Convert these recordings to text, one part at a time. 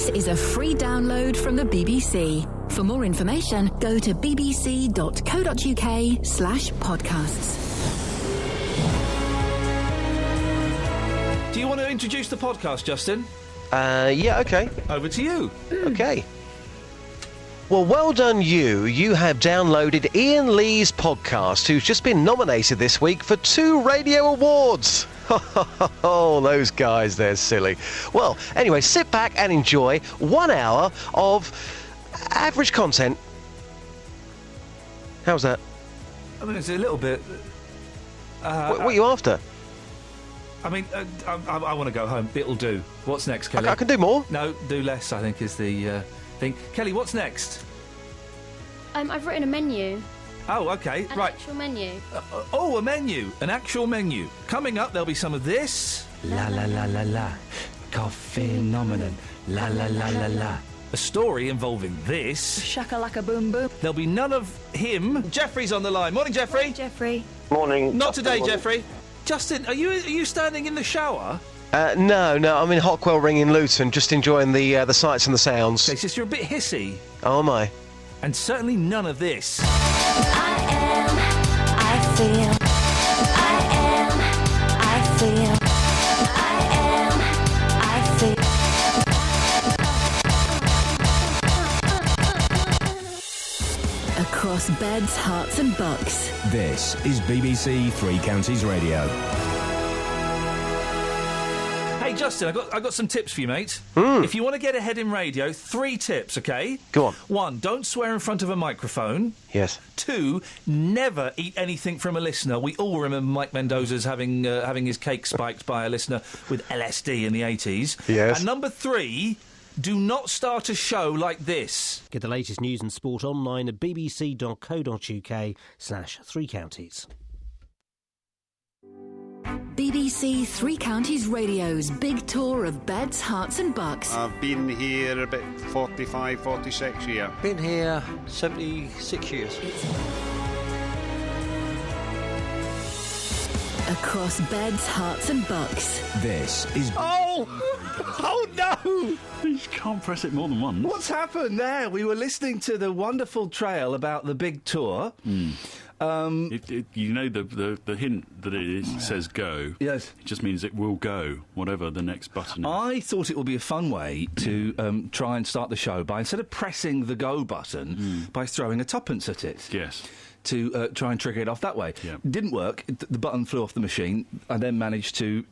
This is a free download from the BBC. For more information, go to bbc.co.uk/podcasts. Do you want to introduce the podcast, Justin? Yeah, OK. Over to you. OK. Well done you. You have downloaded Ian Lee's podcast, who's just been nominated this week for 2 radio awards. Oh, those guys, they're silly. Well, anyway, sit back and enjoy 1 hour of average content. How's that? I mean, it's a little bit... what are you after? I mean, I want to go home. It'll do. What's next, Kelly? I can do more. No, do less, I think, is the thing. Kelly, what's next? I've written a menu. Oh, OK, An right. actual menu. A menu. An actual menu. Coming up, there'll be some of this. La la la la la. Coffee phenomenon. La la la la la. A story involving this. Shakalaka boom boom. There'll be none of him. Jeffrey's on the line. Morning, Jeffrey. Morning, Jeffrey. Morning. Not today, Jeffrey. Justin, are you standing in the shower? No, I'm in Hockwell Ring in Luton, just enjoying the sights and the sounds. Okay, so you're a bit hissy. Oh, am I? And certainly none of this. Across beds, hearts and bucks. This is BBC Three Counties Radio. Hey, Justin, I got some tips for you, mate. If you want to get ahead in radio, 3 tips, OK? Go on. 1, don't swear in front of a microphone. Yes. 2, never eat anything from a listener. We all remember Mike Mendoza's having his cake spiked by a listener with LSD in the 80s. Yes. And number 3, do not start a show like this. Get the latest news and sport online at bbc.co.uk/Three Counties. BBC Three Counties Radio's big tour of beds, hearts and bucks. I've been here about 45, 46 years. Been here 76 years. Across beds, hearts and bucks. This is... Oh no! You can't press it more than once. What's happened there? We were listening to the wonderful trail about the big tour. You know the hint that it says go. Yes. It just means it will go, whatever the next button is. I thought it would be a fun way to try and start the show by, instead of pressing the go button, by throwing a tuppence at it. Yes. To try and trigger it off that way. Yeah. Didn't work. The button flew off the machine. I then managed to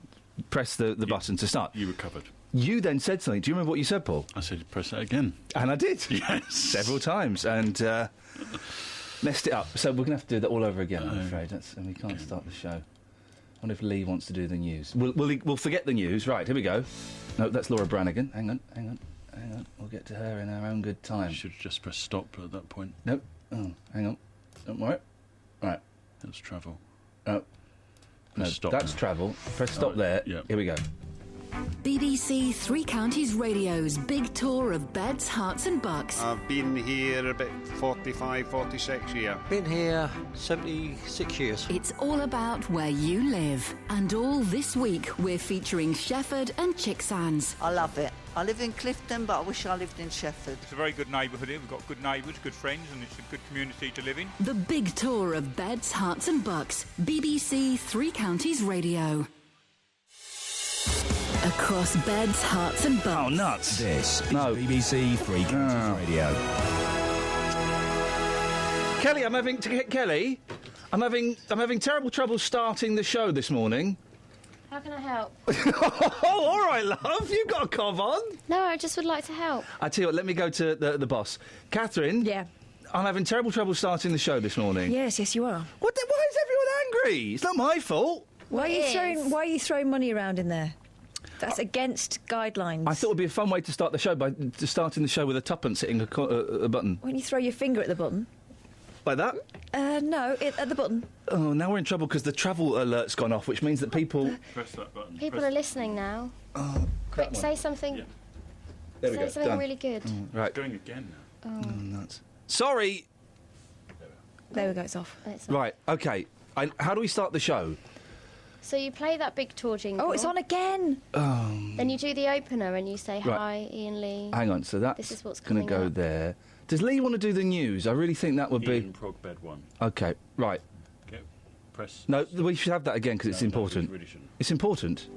press the button to start. You recovered. You then said something. Do you remember what you said, Paul? I said press that again. And I did. Yes. Several times. And messed it up. So we're going to have to do that all over again, I'm afraid. And we can't start the show. I wonder if Lee wants to do the news. We'll forget the news. Right, here we go. No, that's Laura Branigan. Hang on. We'll get to her in our own good time. You should just press stop at that point. Nope. Oh, hang on. Don't worry. Right. Let's travel. Oh. No, Stop. that's travel. Press stop there. Yeah. Here we go. BBC Three Counties Radio's big tour of beds, hearts and bucks. I've been here about 45, 46 years. Been here 76 years. It's all about where you live. And all this week, we're featuring Shefford and Chicksands. I love it. I live in Clifton, but I wish I lived in Shefford. It's a very good neighbourhood here. We've got good neighbours, good friends, and it's a good community to live in. The big tour of beds, hearts and bucks. BBC Three Counties Radio. Across beds, hearts and bucks. Oh, nuts. This is BBC Three Counties Radio. Kelly, I'm having terrible trouble starting the show this morning. How can I help? Oh, all right, love. You've got a cov on. No, I just would like to help. I tell you what, let me go to the boss. Catherine? Yeah. I'm having terrible trouble starting the show this morning. Yes, you are. Why is everyone angry? It's not my fault. Why are you throwing money around in there? That's against guidelines. I thought it would be a fun way to start the show by starting the show with a tuppence hitting a button. When you throw your finger at the button. Like that? No, at the button. Oh, now we're in trouble because the travel alert's gone off, which means that people... Press that button. People are listening now. Oh, Quick, say something. Yeah. There we Say go. something Done. really good. Right. It's going again now. Oh. Nuts. Sorry. There we go, it's off. It's Right, OK. How do we start the show? So you play that big tour jingle. Oh, it's on again. Then you do the opener and you say, Right. hi, Iain Lee. Hang on, so that's This is what's going to coming go up. there. Does Lee want to do the news? I really think that would Ian be... Prog Bed 1. OK, right. Okay, press. No, we should have that again because it's important. we really shouldn't. It's important.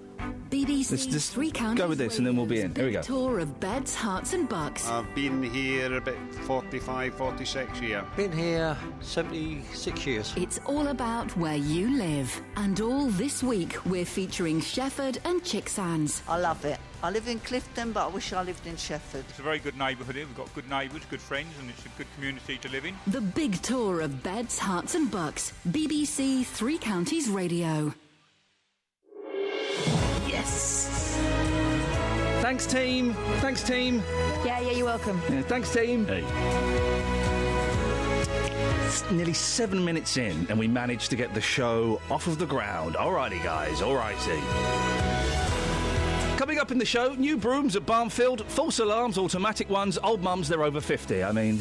BBC Let's just Three Counties go with this and then we'll be in. Here we go. Tour of beds, hearts and bucks. I've been here about 45, 46 years. Been here 76 years. It's all about where you live. And all this week, we're featuring Shefford and Chicksands. I love it. I live in Clifton, but I wish I lived in Shefford. It's a very good neighbourhood here. We've got good neighbours, good friends, and it's a good community to live in. The big tour of beds, hearts and bucks. BBC Three Counties Radio. Yes! Thanks, team. Thanks, team. Yeah, you're welcome. Yeah, thanks, team. Hey. It's nearly 7 minutes in, and we managed to get the show off of the ground. Alrighty, guys. Alrighty. Coming up in the show, new brooms at Barnfield, false alarms, automatic ones, old mums, they're over 50. I mean...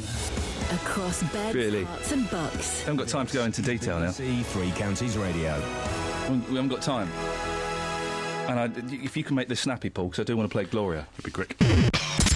Across beds, Really? hearts and bucks. I haven't got time to go into detail now. BBC Three Counties Radio. We haven't got time. And if you can make this snappy, Paul, because I do want to play Gloria. It'd be quick.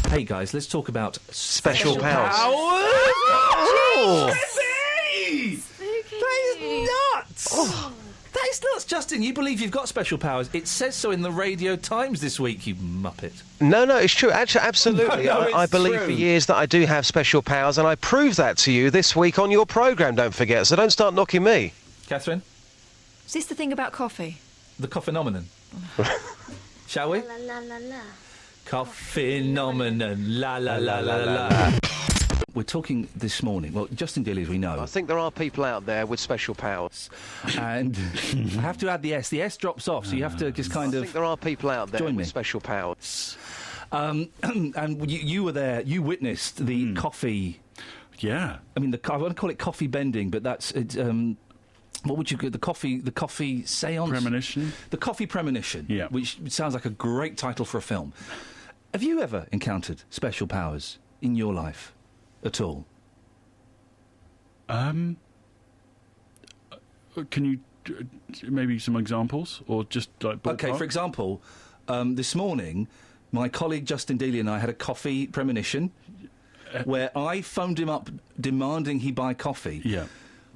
Hey, guys, let's talk about... Special powers. Oh! Spooky. That is nuts! Oh. That is nuts, Justin. You believe you've got special powers. It says so in the Radio Times this week, you muppet. No, it's true. Actually, absolutely. No, I it's believe true. for years that I do have special powers, and I proved that to you this week on your programme, don't forget. So don't start knocking me. Catherine? Is this the thing about coffee? The coffeenomenon. Shall we? La la la la. Coffeenomenon. La la la la la. We're talking this morning, well, Justin Dilly, as we know. I think there are people out there with special powers. And I have to add the S. The S drops off, so you have to just kind I of... think there are people out there Join with me. special powers. And you were there, you witnessed the coffee... Yeah. I mean, I want to call it coffee bending, but that's... what would you call the coffee seance? Premonition. The coffee premonition. Yeah. Which sounds like a great title for a film. Have you ever encountered special powers in your life at all? Can you maybe some examples or just like ballpark? Okay, for example, this morning, my colleague Justin Dealey and I had a coffee premonition where I phoned him up demanding he buy coffee. Yeah.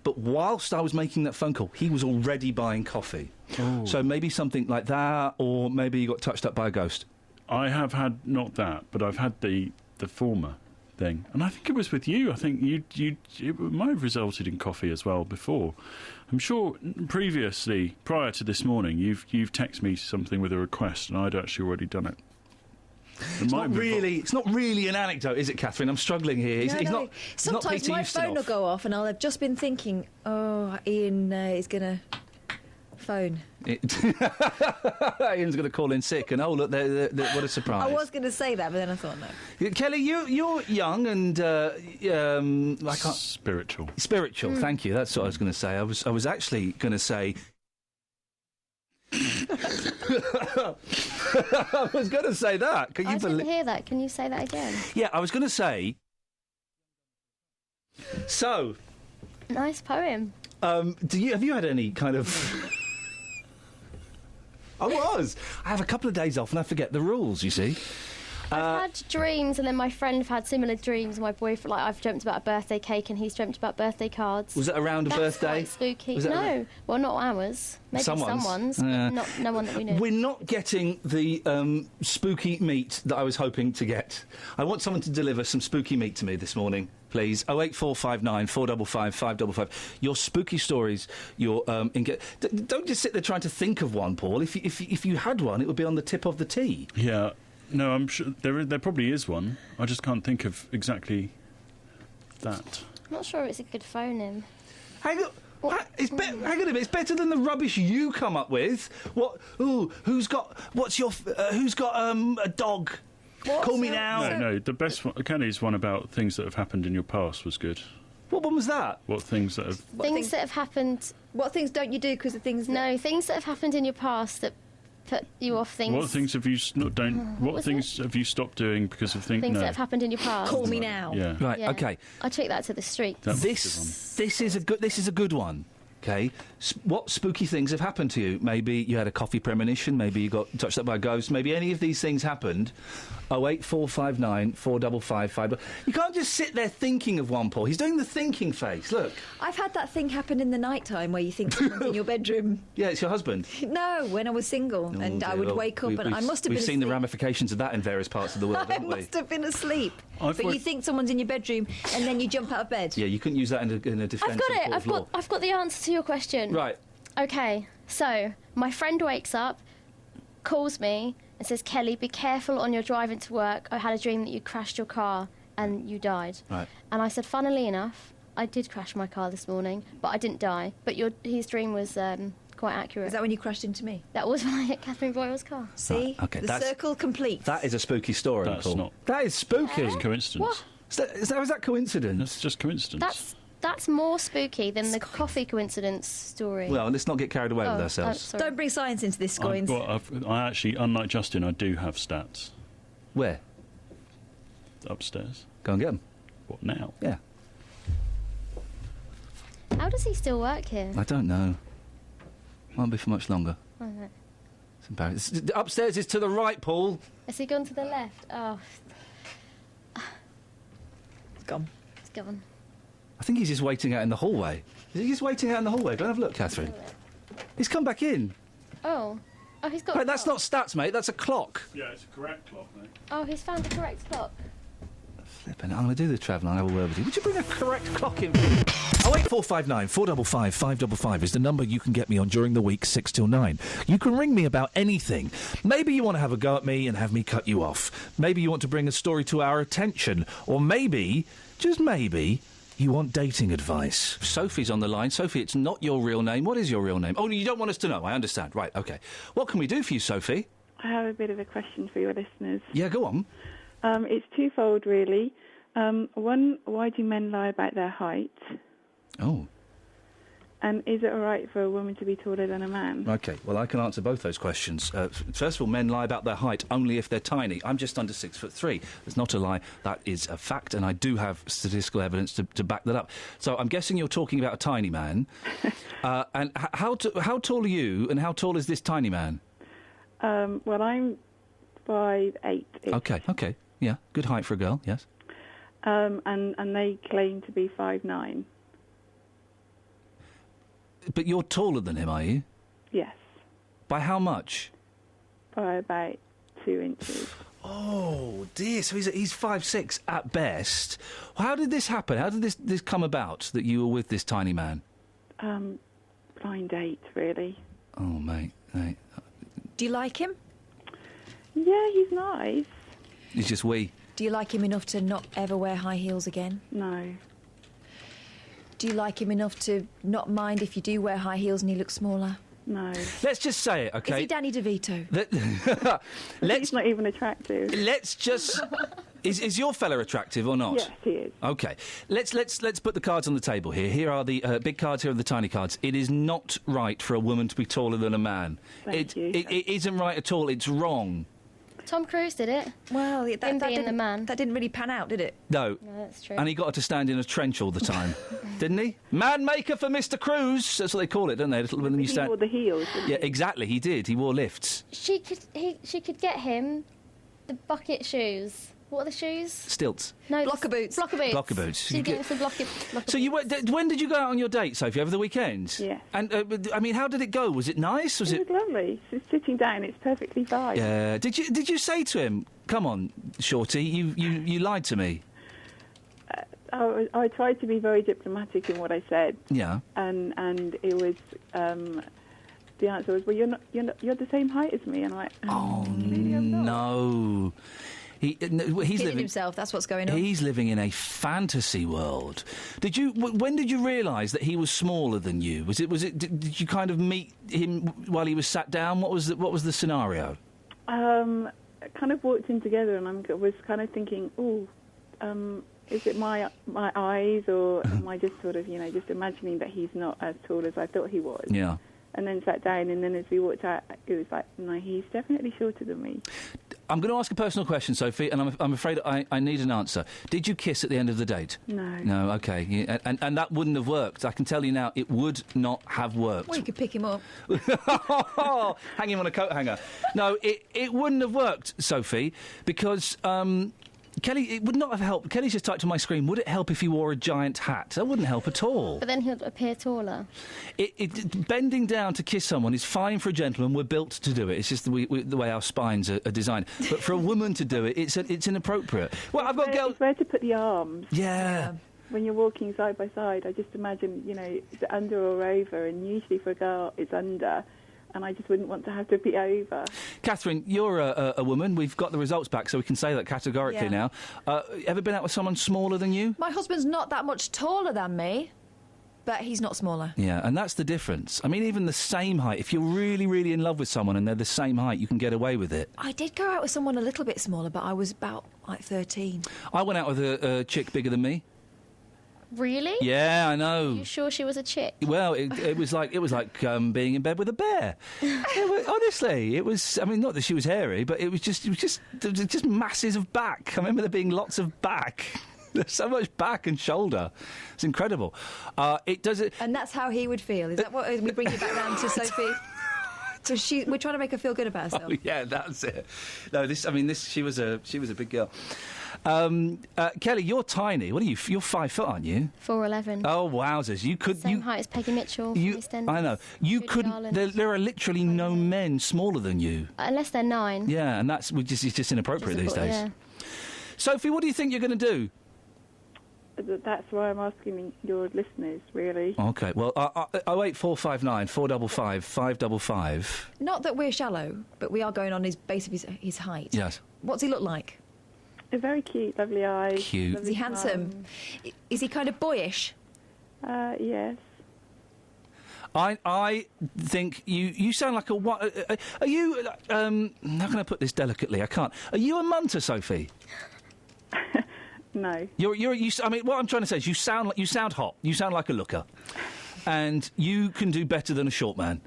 But whilst I was making that phone call, he was already buying coffee. Oh. So maybe something like that, or maybe you got touched up by a ghost. I have had not that, but I've had the former thing, and I think it was with you. I think it might have resulted in coffee as well before. I'm sure previously, prior to this morning, you've texted me something with a request, and I'd actually already done it. It's not really an anecdote, is it, Catherine? I'm struggling here. No. It's not Sometimes Peter my Ustinov. phone will go off and I'll have just been thinking, oh, Iain is going to phone. Ian's going to call in sick, and oh, look, what a surprise. I was going to say that, but then I thought, no. Kelly, you're young and I can't... Spiritual. Thank you. That's what I was going to say. I was actually going to say... I was going to say that. Can you I didn't hear that. Can you say that again? Yeah, I was going to say... So... Nice poem. have you had any kind of... I have a couple of days off and I forget the rules, you see. I've had dreams, and then my friend have had similar dreams. My boyfriend, I've dreamt about a birthday cake, and he's dreamt about birthday cards. Was it around a That's birthday? Quite spooky. Was it No, well, not ours. Maybe someone's, but not no one that we knew. We're not getting the spooky meat that I was hoping to get. I want someone to deliver some spooky meat to me this morning, please. 08459 455 555. Your spooky stories. Your don't just sit there trying to think of one, Paul. If you had one, it would be on the tip of the T. Yeah. No, I'm sure there probably is one. I just can't think of exactly that. I'm not sure it's a good phone-in. Hang on. Hang on a minute. It's better than the rubbish you come up with. What? Ooh, who's got a dog? Call me now. No. The best one, Kenny's one about things that have happened in your past was good. What one was that? What things that have... Things that have happened... What things don't you do because of things that... No, things that have happened in your past that put you off things... What things have you have you stopped doing because of things... Things that have happened in your past. Call me now. Yeah. Right, Yeah. okay. I took that to the street. This is a good one. Okay, What spooky things have happened to you? Maybe you had a coffee premonition, maybe you got touched up by a ghost, maybe any of these things happened. 08459 455 5. You can't just sit there thinking of one, Paul. He's doing the thinking face, look. I've had that thing happen in the night time where you think someone's in your bedroom. Yeah, it's your husband. No, when I was single, and I would wake up and I must have been We've seen the asleep. ramifications of that in various parts of the world, I haven't we? must have been asleep. I've But you think someone's in your bedroom and then you jump out of bed. Yeah, you couldn't use that in a defence I've got of it. court of law. I've got the answer to your question. Right. Okay, so my friend wakes up, calls me, and says, Kelly, be careful on your driving to work. I had a dream that you crashed your car and you died. Right. And I said, funnily enough, I did crash my car this morning, but I didn't die. But his dream was quite accurate. Is that when you crashed into me? That was when I hit Catherine Boyle's car. See? Right, okay, the circle complete. That is a spooky story, That's Paul. not. That is spooky. It's coincidence. What? Is that coincidence? That's just coincidence. That's more spooky than the coffee coincidence story. Well, let's not get carried away with ourselves. Sorry. Don't bring science into this, Scoins. I actually, unlike Justin, I do have stats. Where? Upstairs. Go and get them. What now? Yeah. How does he still work here? I don't know. Won't be for much longer. I don't know. It's embarrassing. Upstairs is to the right, Paul. Has he gone to the left? Oh. It's gone. It's gone. I think he's just waiting out in the hallway. Is he just waiting out in the hallway? Go and have a look, Catherine. He's come back in. Oh, he's got. Hey, that's not stats, mate. That's a clock. Yeah, it's a correct clock, mate. Oh, he's found the correct clock. Flipping it. I'm going to do the travel and I'll have a word with you. Would you bring a correct clock in? 08459 455 555 is the number you can get me on during the week, 6 till 9. You can ring me about anything. Maybe you want to have a go at me and have me cut you off. Maybe you want to bring a story to our attention. Or maybe, just maybe, you want dating advice. Sophie's on the line. Sophie, it's not your real name. What is your real name? Oh, you don't want us to know. I understand. Right, OK. What can we do for you, Sophie? I have a bit of a question for your listeners. Yeah, go on. It's twofold, really. One, why do men lie about their height? Oh. And is it all right for a woman to be taller than a man? OK, well, I can answer both those questions. First of all, men lie about their height only if they're tiny. I'm just under 6'3". It's not a lie. That is a fact, and I do have statistical evidence to back that up. So I'm guessing you're talking about a tiny man. And how tall are you, and how tall is this tiny man? Well, I'm 5'8". OK. Yeah, good height for a girl, yes. And they claim to be 5'9". But you're taller than him, are you? Yes. By how much? By about 2 inches. Oh, dear. So he's 5'6" at best. How did this happen? How did this come about, that you were with this tiny man? Blind date, really. Oh, mate. Do you like him? Yeah, he's nice. He's just wee. Do you like him enough to not ever wear high heels again? No. Do you like him enough to not mind if you do wear high heels and he looks smaller? No. Let's just say it, OK? Is he Danny DeVito? He's not even attractive. Let's just... Is your fella attractive or not? Yes, he is. OK. Let's put the cards on the table here. Here are the big cards, here are the tiny cards. It is not right for a woman to be taller than a man. Thank you. It isn't right at all. It's wrong. Tom Cruise did it. Well, Him being the man. That didn't really pan out, did it? No. No, that's true. And he got her to stand in a trench all the time, didn't he? Man maker for Mr. Cruise. That's what they call it, don't they? When you He wore the heels, didn't Yeah, he? exactly. He did. He wore lifts. She could get him the bucket shoes. What are the shoes? Stilts. No, blocker boots. Blocker boots. Blocker boots. She'd get him some blocker So when did you go out on your date, Sophie? Over the weekend? Yes. And I mean, how did it go? Was it nice? Was It was lovely. Just sitting down, it's perfectly fine. Yeah. Did you say to him, "Come on, Shorty, you lied to me"? I tried to be very diplomatic in what I said. Yeah. And it was the answer was, well, you're the same height as me. And I'm like, oh really, I'm not. no. He's Killing himself, that's what's going on. He's living in a fantasy world. When did you realise that he was smaller than you? Did you kind of meet him while he was sat down? What was the scenario? I kind of walked in together, and I was kind of thinking, is it my eyes, or am I just sort of, just imagining that he's not as tall as I thought he was? Yeah. and then sat down, and then as we walked out, it was like, no, he's definitely shorter than me. I'm going to ask a personal question, Sophie, and I'm afraid I need an answer. Did you kiss at the end of the date? No. No, OK. Yeah, and that wouldn't have worked. I can tell you now, it would not have worked. Well, you could pick him up. Hang him on a coat hanger. No, it wouldn't have worked, Sophie, because... Kelly, it would not have helped. Kelly's just typed to my screen, would it help if he wore a giant hat? That wouldn't help at all. But then he'll appear taller. Bending down to kiss someone is fine for a gentleman. We're built to do it. It's just the way our spines are designed. But for a woman to do it, it's inappropriate. Well, I've got girls... It's where to put the arms. Yeah. When you're walking side by side, I just imagine, is it under or over? And usually for a girl, it's under. And I just wouldn't want to have to be over. Catherine, you're a woman. We've got the results back, so we can say that categorically now. Ever been out with someone smaller than you? My husband's not that much taller than me, but he's not smaller. Yeah, and that's the difference. I mean, even the same height, if you're really, really in love with someone and they're the same height, you can get away with it. I did go out with someone a little bit smaller, but I was about, 13. I went out with a chick bigger than me. Really? Yeah, I know. Are you sure she was a chick? Well, it was like being in bed with a bear. Honestly, it was. I mean, not that she was hairy, but it was just masses of back. I remember there being lots of back. There's so much back and shoulder. It's incredible. It does it, and that's how he would feel. Is that what we bring it back round to Sophie? So we're trying to make her feel good about herself. Oh, yeah, that's it. No, she was a big girl. Kelly, you're tiny. What are you? You're 5 foot, aren't you? 4'11". Oh, wowzers! You could. Same height as Peggy Mitchell. I know. You couldn't. There are literally no men smaller than you. Unless they're 9. Yeah, and it's just inappropriate these days. Yeah. Sophie, what do you think you're going to do? That's why I'm asking your listeners, really. OK, well, 08459 455 555. Not that we're shallow, but we are going on his base of his height. Yes. What's he look like? Very cute, lovely eyes. Cute. Is he handsome? Is he kind of boyish? Yes. I think you sound like a... Are you... how can I put this delicately? I can't. Are you a munter, Sophie? No. I mean, what I'm trying to say is you sound hot. You sound like a looker. And you can do better than a short man.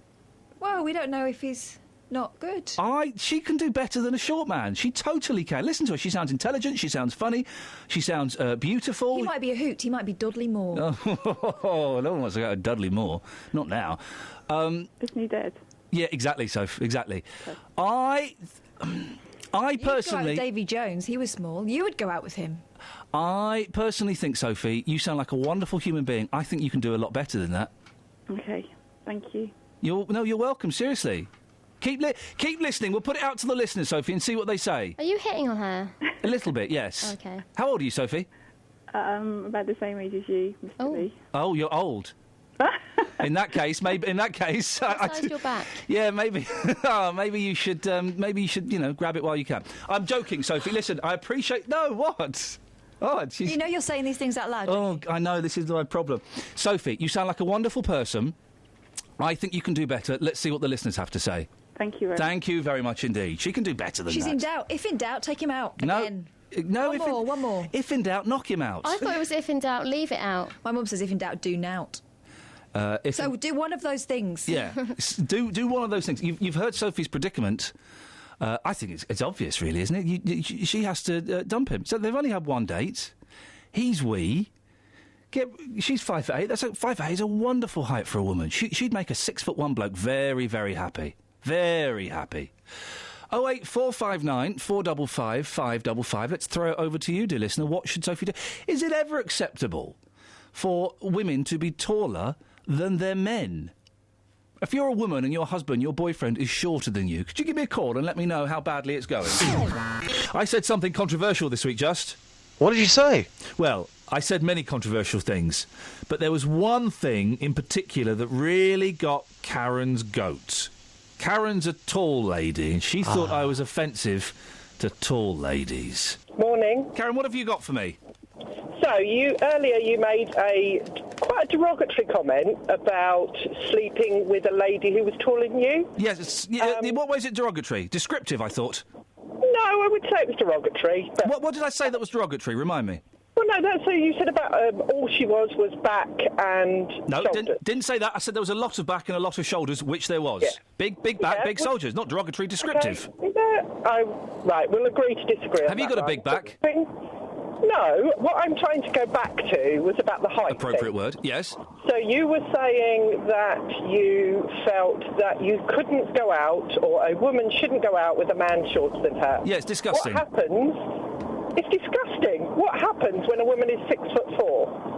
Well, we don't know if he's not good. She can do better than a short man. She totally can. Listen to her. She sounds intelligent. She sounds funny. She sounds beautiful. He might be a hoot. He might be Dudley Moore. Oh, no one wants to go to Dudley Moore. Not now. Isn't he dead? Yeah, exactly, Soph. Exactly. Okay. I personally... You'd go out with Davy Jones. He was small. You would go out with him. I personally think, Sophie, you sound like a wonderful human being. I think you can do a lot better than that. OK, thank you. You're welcome, seriously. Keep listening. We'll put it out to the listeners, Sophie, and see what they say. Are you hitting on her? A little bit, yes. OK. How old are you, Sophie? About the same age as you, Mr. Lee. Oh, you're old. In that case, Size your back. Yeah, maybe. Maybe you should. Grab it while you can. I'm joking, Sophie. Listen, I appreciate. No, what? Oh, you know you're saying these things out loud. Oh, I know. This is my problem. Sophie, you sound like a wonderful person. I think you can do better. Let's see what the listeners have to say. Thank you. Thank you very much indeed. She can do better than that. She's in doubt. If in doubt, take him out. No. Again. No, one more. If in doubt, knock him out. I thought it was if in doubt, leave it out. My mum says if in doubt, do nout. So do one of those things. Yeah, do one of those things. You've heard Sophie's predicament. I think it's obvious, really, isn't it? She has to dump him. So they've only had one date. He's wee. She's 5'8". 5'8" is a wonderful height for a woman. She'd make a 6'1" bloke very, very happy. Very happy. 08459 455 555. Let's throw it over to you, dear listener. What should Sophie do? Is it ever acceptable for women to be taller than their men? If you're a woman and your husband, your boyfriend, is shorter than you, could you give me a call and let me know how badly it's going? I said something controversial this week, Just. What did you say? Well, I said many controversial things, but there was one thing in particular that really got Karen's goat. Karen's a tall lady, and she thought I was offensive to tall ladies. Morning. Karen, what have you got for me? So, earlier you made quite a derogatory comment about sleeping with a lady who was taller than you. Yes, in what way is it derogatory? Descriptive, I thought. No, I would say it was derogatory. But What did I say that was derogatory? Remind me. Well, no, that's what you said about all she was back and No, shoulders. didn't say that. I said there was a lot of back and a lot of shoulders, which there was. Yeah. Big back, big soldiers. Not derogatory, descriptive. Okay. Right, we'll agree to disagree on Have you that, got a right? big back? No, what I'm trying to go back to was about the height Appropriate thing. word, yes. So you were saying that you felt that you couldn't go out, or a woman shouldn't go out with a man shorter than her. Yeah, it's disgusting. What happens? It's disgusting. What happens when a woman is 6'4"?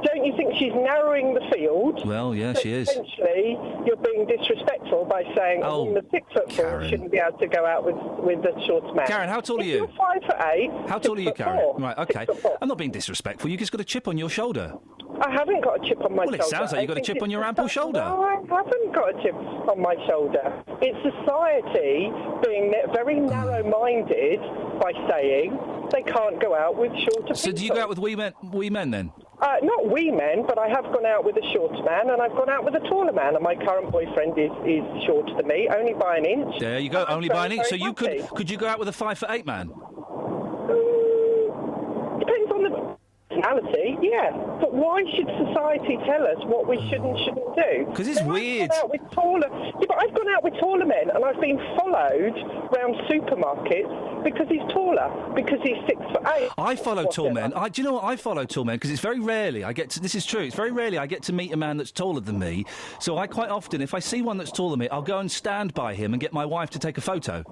Don't you think she's narrowing the field? Well, yeah, she is. Essentially, you're being disrespectful by saying a woman that's 6'4" Karen. shouldn't be able to go out with the shortest man. Karen, how tall are If you? You're 5'8". How tall are you, Karen? 6'4". Right, okay. I'm not being disrespectful. You just got a chip on your shoulder. I haven't got a chip on my shoulder. Well, it sounds like you've got a chip on your ample shoulder. No, I haven't got a chip on my shoulder. It's society being very narrow-minded by saying they can't go out with shorter people. So do you go out with wee men then? Not wee men, but I have gone out with a shorter man, and I've gone out with a taller man, and my current boyfriend is shorter than me, only by an inch. There you go, only by an inch. So very you happy. could you go out with a 5'8" man? Depends on the personality, yeah. But why should society tell us what we should and shouldn't do? Because it's weird. I've gone out with taller men, and I've been followed around supermarkets because he's taller, because he's 6'8". I follow tall men. Do you know what? I follow tall men because it's very rarely I get to... This is true. It's very rarely I get to meet a man that's taller than me. So I quite often, if I see one that's taller than me, I'll go and stand by him and get my wife to take a photo.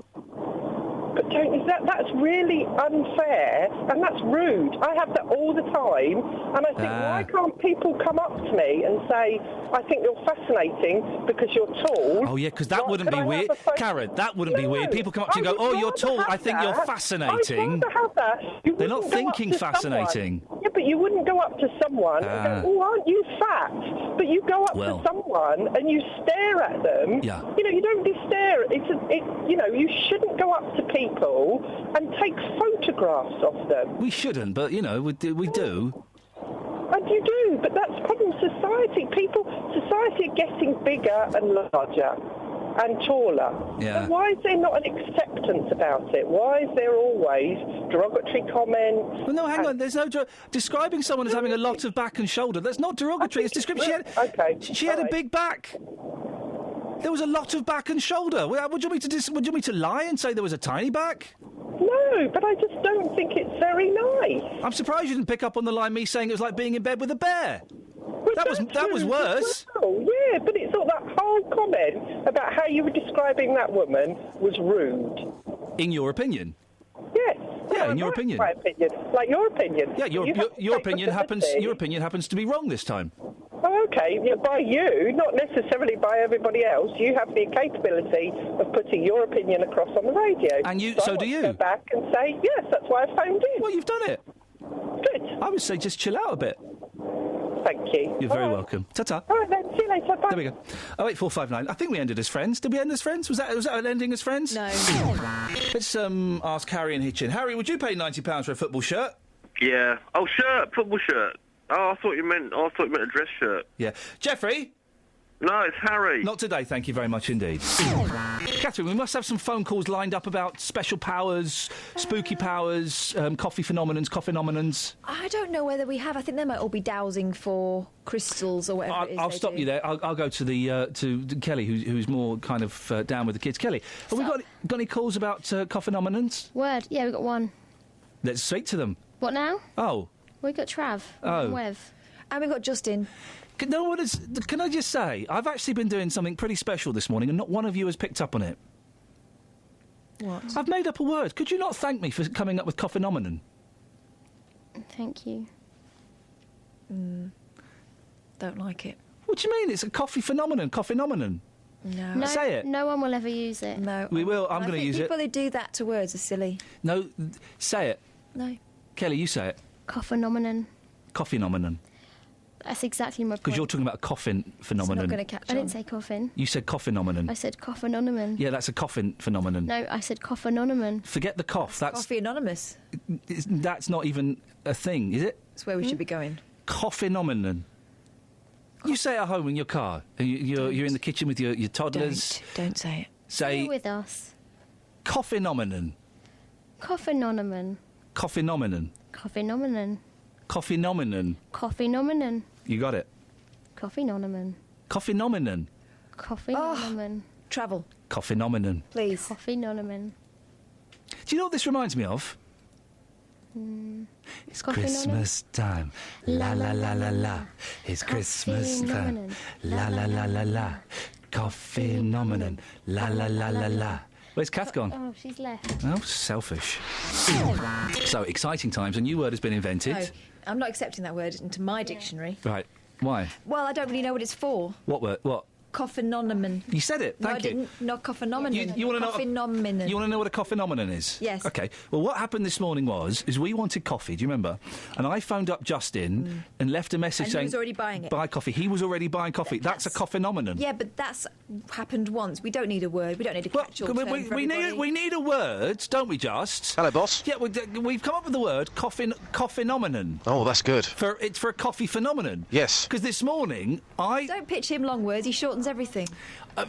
But Tony, that's really unfair, and that's rude. I have that all the time, and I think, why can't people come up to me and say, I think you're fascinating because you're tall? Oh, yeah, because that wouldn't be weird. Karen, that wouldn't be weird. People come up to you and go, oh, you're tall, I think you're fascinating. I'd rather have that. They're not thinking fascinating. Yeah, but you wouldn't go up to someone and go, oh, aren't you fat? But you go up to someone and you stare at them. Yeah. You know, you don't just stare. You shouldn't go up to people and take photographs of them. We shouldn't, but, we do. And you do, but that's the problem. Society are getting bigger and larger and taller. Yeah. So why is there not an acceptance about it? Why is there always derogatory comments? Well, no, hang on. There's no... describing someone as having a lot of back and shoulder, that's not derogatory. It's description. She had a big back. There was a lot of back and shoulder. Would you want me to lie and say there was a tiny back? No, but I just don't think it's very nice. I'm surprised you didn't pick up on the line me saying it was like being in bed with a bear. Well, that was worse. Oh, yeah, but it's all that whole comment about how you were describing that woman was rude. In your opinion? Yes. Yeah, in your opinion. My opinion. Like your opinion. Yeah, your opinion happens. Your opinion happens to be wrong this time. Oh, okay. Yeah, by you, not necessarily by everybody else. You have the capability of putting your opinion across on the radio. And you, so do you? Go back and say yes. That's why I phoned in. Well, you've done it. Good. I would say just chill out a bit. Thank you. You're very welcome. Ta-ta. All right then. See you later. Bye. There we go. 08459. I think we ended as friends. Did we end as friends? Was that an ending as friends? No. Let's ask Harry and Hitchin. Harry, would you pay £90 for a football shirt? Yeah. Oh, shirt, football shirt. Oh, I thought you meant a dress shirt. Yeah. Jeffrey? No, it's Harry. Not today, thank you very much indeed. Catherine, we must have some phone calls lined up about special powers, spooky powers, coffee phenomenons. I don't know whether we have. I think they might all be dowsing for crystals or whatever it is. I'll stop you there. I'll go to the to Kelly, who's more kind of down with the kids. Kelly, have we got any calls about coffee phenomenons? Word. Yeah, we got one. Let's speak to them. What now? Oh. We got Trav. Oh. Wev. And we've got Justin. Can I just say, I've actually been doing something pretty special this morning and not one of you has picked up on it. What? I've made up a word. Could you not thank me for coming up with coffeenomenon? Thank you. Don't like it. What do you mean? It's a coffee phenomenon. No. Say it. No one will ever use it. No. We will. I'm going to use it. People who do that to words are silly. No, say it. No. Kelly, you say it. Coffeenomenon. Coffeenomenon. That's exactly my point. Because you're talking about a coffin phenomenon. It's not going to catch on. I didn't say coffin. You said coffeenomenon. I said coffinonomen. Yeah, that's a coffin phenomenon. No, I said coffinonomen. Forget the cough. That's Coffee Anonymous. That's not even a thing, is it? That's where we should be going. Coffeenomenon. You say it at home in your car. You're in the kitchen with your toddlers. Don't say it. Say with us. Coffeenomenon. Coffinonomen. Coffeenomenon. Coffinomenon. Coffee-nomenon. Coffee-nomenon. You got it. Coffee-nomenon. Coffee-nomenon. Coffee-nomenon. Travel. Coffee-nomenon. Please. Coffee-nomenon. Do you know what this reminds me of? It's Christmas time. La la la la la. It's Christmas time. La la la la la. Coffee-nomenon. La la la la la. Where's Kath gone? Oh, she's left. Oh, selfish. So, exciting times. A new word has been invented. No, I'm not accepting that word into my dictionary. Right. Why? Well, I don't really know what it's for. What word? What? Coffee-nomenon. You said it. No, Thank you. I didn't. Not coffee-nomenon. You want to know? Coffee-nomenon. You want to know what a coffee-nomenon is? Yes. Okay. Well, what happened this morning is we wanted coffee. Do you remember? And I phoned up Justin and left a message And saying he was already buying it. Buy coffee. He was already buying coffee. That's a coffee-nomenon. Yeah, but that's happened once. We don't need a word. We don't need a catch-all term for we need a word, don't we? Just hello, boss. Yeah, we've come up with the word coffee-nomenon. Oh, that's good. It's for a coffee phenomenon. Yes. Because this morning Don't pitch him long words. He shortens everything.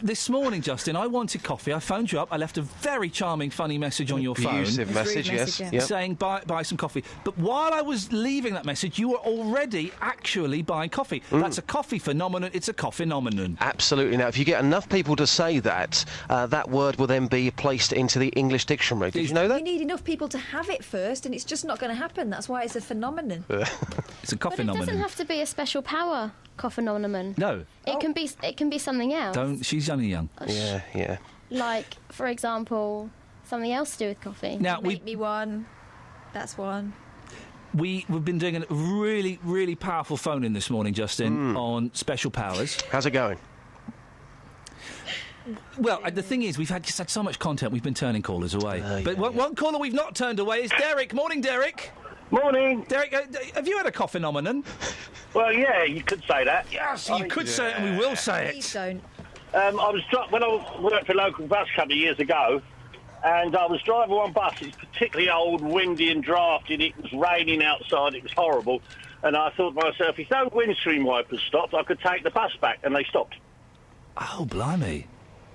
This morning, Justin, I wanted coffee. I phoned you up. I left a very charming, funny message on your phone. Abusive message, yes. Yep. Saying buy some coffee. But while I was leaving that message, you were already actually buying coffee. That's a coffee phenomenon. It's a coffee-nomenon. Absolutely. Now, if you get enough people to say that, that word will then be placed into the English dictionary. Did you know that? You need enough people to have it first, and it's just not going to happen. That's why it's a phenomenon. It's a But it coffee-nomenon. doesn't have to be a special power coffee-nomenon. No. It can be something else. She's only young. Yeah. Like, for example, something else to do with coffee. Now, Make me one. That's one. We've been doing a really, really powerful phone-in this morning, Justin, on special powers. How's it going? Well, the thing is, we've just had so much content, we've been turning callers away. But one caller we've not turned away is Derek. Morning, Derek. Morning. Derek, have you had a coffee-nomenon? Well, yeah, you could say that. Yes, you could say it, and we will say it. Please don't. When I worked for a local bus company years ago, and I was driving one bus. It's particularly old, windy and drafty. It was raining outside. It was horrible. And I thought to myself, if no windscreen wipers stopped, I could take the bus back. And they stopped. Oh, blimey.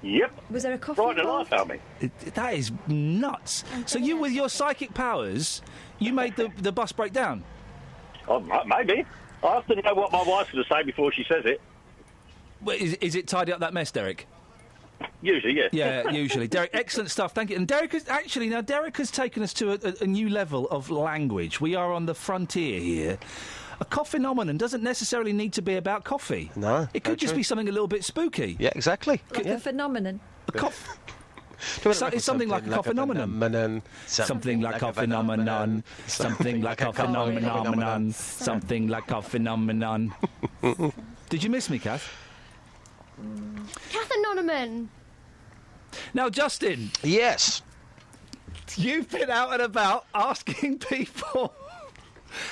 Yep. Was there a coffee Right in the involved? life out me. That is nuts. So you, with your psychic powers, you made the bus break down? Oh, maybe. I have to know what my wife's going to say before she says it. Well, is it tidy up that mess, Derek? Usually, yeah. Yeah, usually. Derek, excellent stuff. Thank you. And Derek has taken us to a new level of language. We are on the frontier here. A coffee-nomenon doesn't necessarily need to be about coffee. No. It could just be something a little bit spooky. Yeah, exactly. Like a phenomenon. It's something like a coffee-nomenon. Something like a phenomenon. Something like a phenomenon. Something like a phenomenon. Did you miss me, Kath? Cathanonomen. Now, Justin. Yes. You've been out and about asking people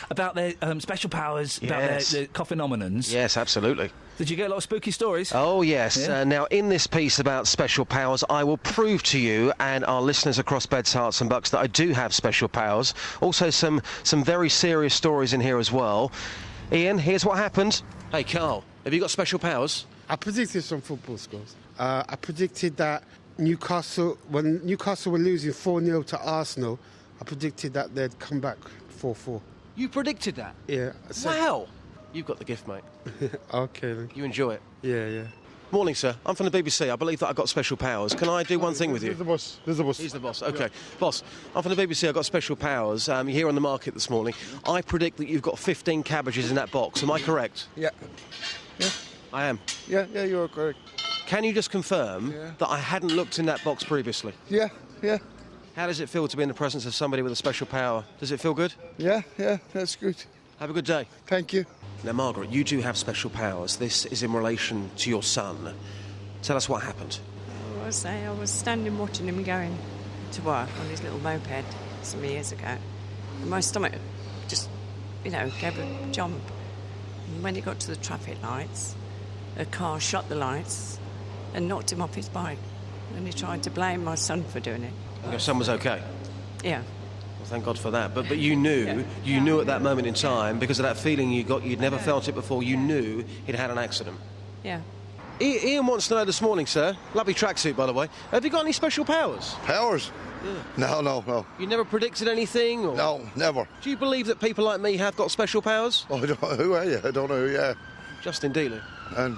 about their special powers, about their coffee-nomenons. Yes, absolutely. Did you get a lot of spooky stories? Oh, yes. Yeah? Now, in this piece about special powers, I will prove to you and our listeners across Beds, Hearts and Bucks that I do have special powers. Also, some very serious stories in here as well. Ian, here's what happened. Hey, Carl, have you got special powers? I predicted some football scores. I predicted that when Newcastle were losing 4-0 to Arsenal, I predicted that they'd come back 4-4. You predicted that? Yeah. Wow. You've got the gift, mate. Okay, then. You enjoy it? Yeah. Morning, sir. I'm from the BBC. I believe that I've got special powers. Can I do one thing with you? There's the boss. He's the boss. OK. Boss, I'm from the BBC. I've got special powers. You're here on the market this morning. I predict that you've got 15 cabbages in that box. Am I correct? Yeah. I am. Yeah, you are correct. Can you just confirm that I hadn't looked in that box previously? Yeah. How does it feel to be in the presence of somebody with a special power? Does it feel good? Yeah, that's good. Have a good day. Thank you. Now, Margaret, you do have special powers. This is in relation to your son. Tell us what happened. I was standing watching him going to work on his little moped some years ago. And my stomach just, gave a jump. And when he got to the traffic lights, a car shut the lights and knocked him off his bike. And he tried to blame my son for doing it. Your son was OK? Yeah. Well, thank God for that. But you knew, you knew at that moment in time, because of that feeling you got, you'd never felt it before, you knew he'd had an accident. Yeah. Ian wants to know this morning, sir. Lovely tracksuit, by the way. Have you got any special powers? Powers? No. You never predicted anything? Or? No, never. Do you believe that people like me have got special powers? Oh, who are you? I don't know who you are. Justin Dealey. And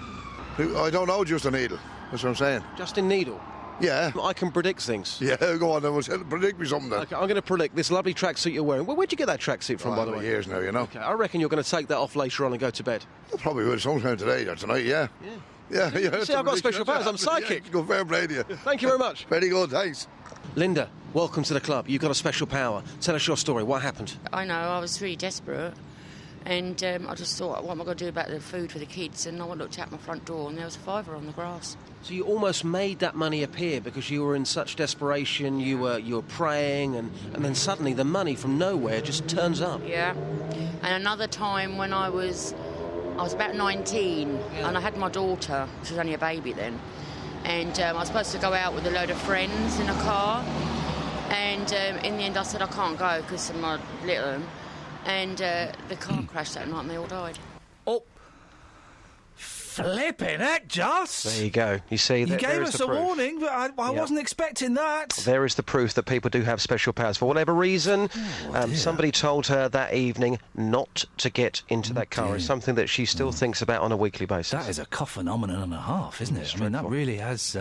I don't know Justin Needle. That's what I'm saying. Justin Needle? Yeah. I can predict things. Yeah, go on then. Predict me something then. Okay, I'm going to predict this lovely tracksuit you're wearing. Where'd you get that tracksuit from, by the way? Years now, you know. Okay, I reckon you're going to take that off later on and go to bed. I probably will sometime today or tonight, yeah. Yeah. See, I've got special powers. I'm psychic. Yeah, good, fair play to you. Thank you very much. Very good, thanks. Linda, welcome to the club. You've got a special power. Tell us your story. What happened? I know, I was really desperate. And I just thought, what am I going to do about the food for the kids? And I looked out my front door and there was a £5 on the grass. So you almost made that money appear because you were in such desperation, you were praying, and then suddenly the money from nowhere just turns up. Yeah. And another time when I was about 19 and I had my daughter, she was only a baby then, and I was supposed to go out with a load of friends in a car, and in the end I said I can't go because of my little one. And the car crashed that night and they all died. Oh, flipping heck, Joss! There you go. You see, you gave us a warning, but I wasn't expecting that. There is the proof that people do have special powers. For whatever reason, somebody told her that evening not to get into that car. It's something that she still thinks about on a weekly basis. That is a cough phenomenon and a half, isn't it? I mean, that really has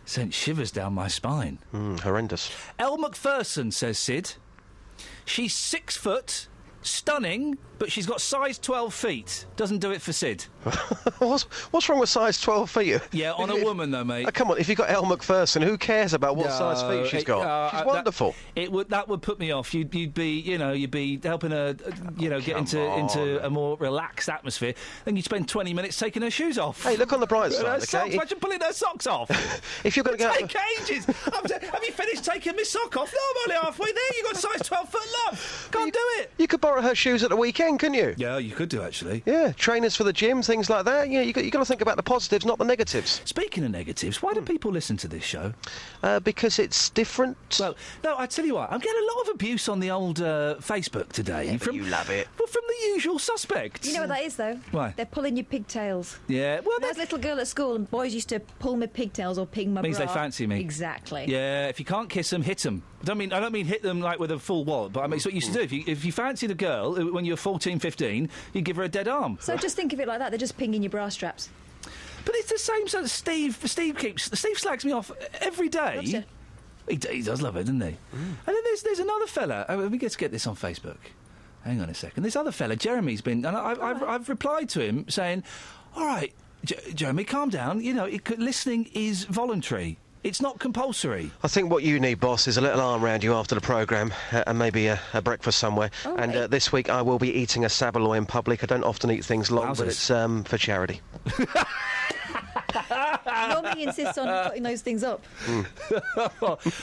sent shivers down my spine. Horrendous. Elle Macpherson, says Sid. She's 6 foot, stunning, but she's got size 12 feet. Doesn't do it for Sid. What's wrong with size 12 feet? Yeah, on a woman, though, mate. Come on, if you've got Elle Macpherson, who cares about what size feet she's got? She's wonderful. That would put me off. You'd be helping her, get into a more relaxed atmosphere. Then you'd spend 20 minutes taking her shoes off. Hey, look on the bright side, okay? Imagine pulling her socks off. If you're going to go... Take ages. Have you finished taking my sock off? No, I'm only halfway there. You've got size 12 foot love. Go and do it. You could borrow her shoes at the weekend, couldn't you? Yeah, you could do, actually. Yeah, trainers for the gym, things like that. Yeah, you've got to think about the positives, not the negatives. Speaking of negatives, why do people listen to this show? Because it's different. Well, no, I tell you what, I'm getting a lot of abuse on the old Facebook today. Yeah, you love it. Well, from the usual suspects. You know what that is, though? Why? They're pulling your pigtails. Yeah, well, there's a little girl at school, and boys used to pull my pigtails or ping my means bra. they fancy me. Exactly. Yeah, if you can't kiss them, hit them. I don't mean hit them like with a full wallop, but I mean it's what you used to do. If you fancied a girl when you were 14, 15, you give her a dead arm. So just think of it like that. They're just pinging your bra straps. But it's the same sort of Steve slags me off every day. Loves it. He does love it, doesn't he? And then there's another fella. Let me get this on Facebook. Hang on a second. This other fella, Jeremy's been, and I've replied to him saying, "All right, Jeremy, calm down. Listening is voluntary. It's not compulsory." I think what you need, boss, is a little arm round you after the programme and maybe a breakfast somewhere. Oh, and this week I will be eating a saveloy in public. I don't often eat things long, but it's for charity. Normally he insists on putting those things up.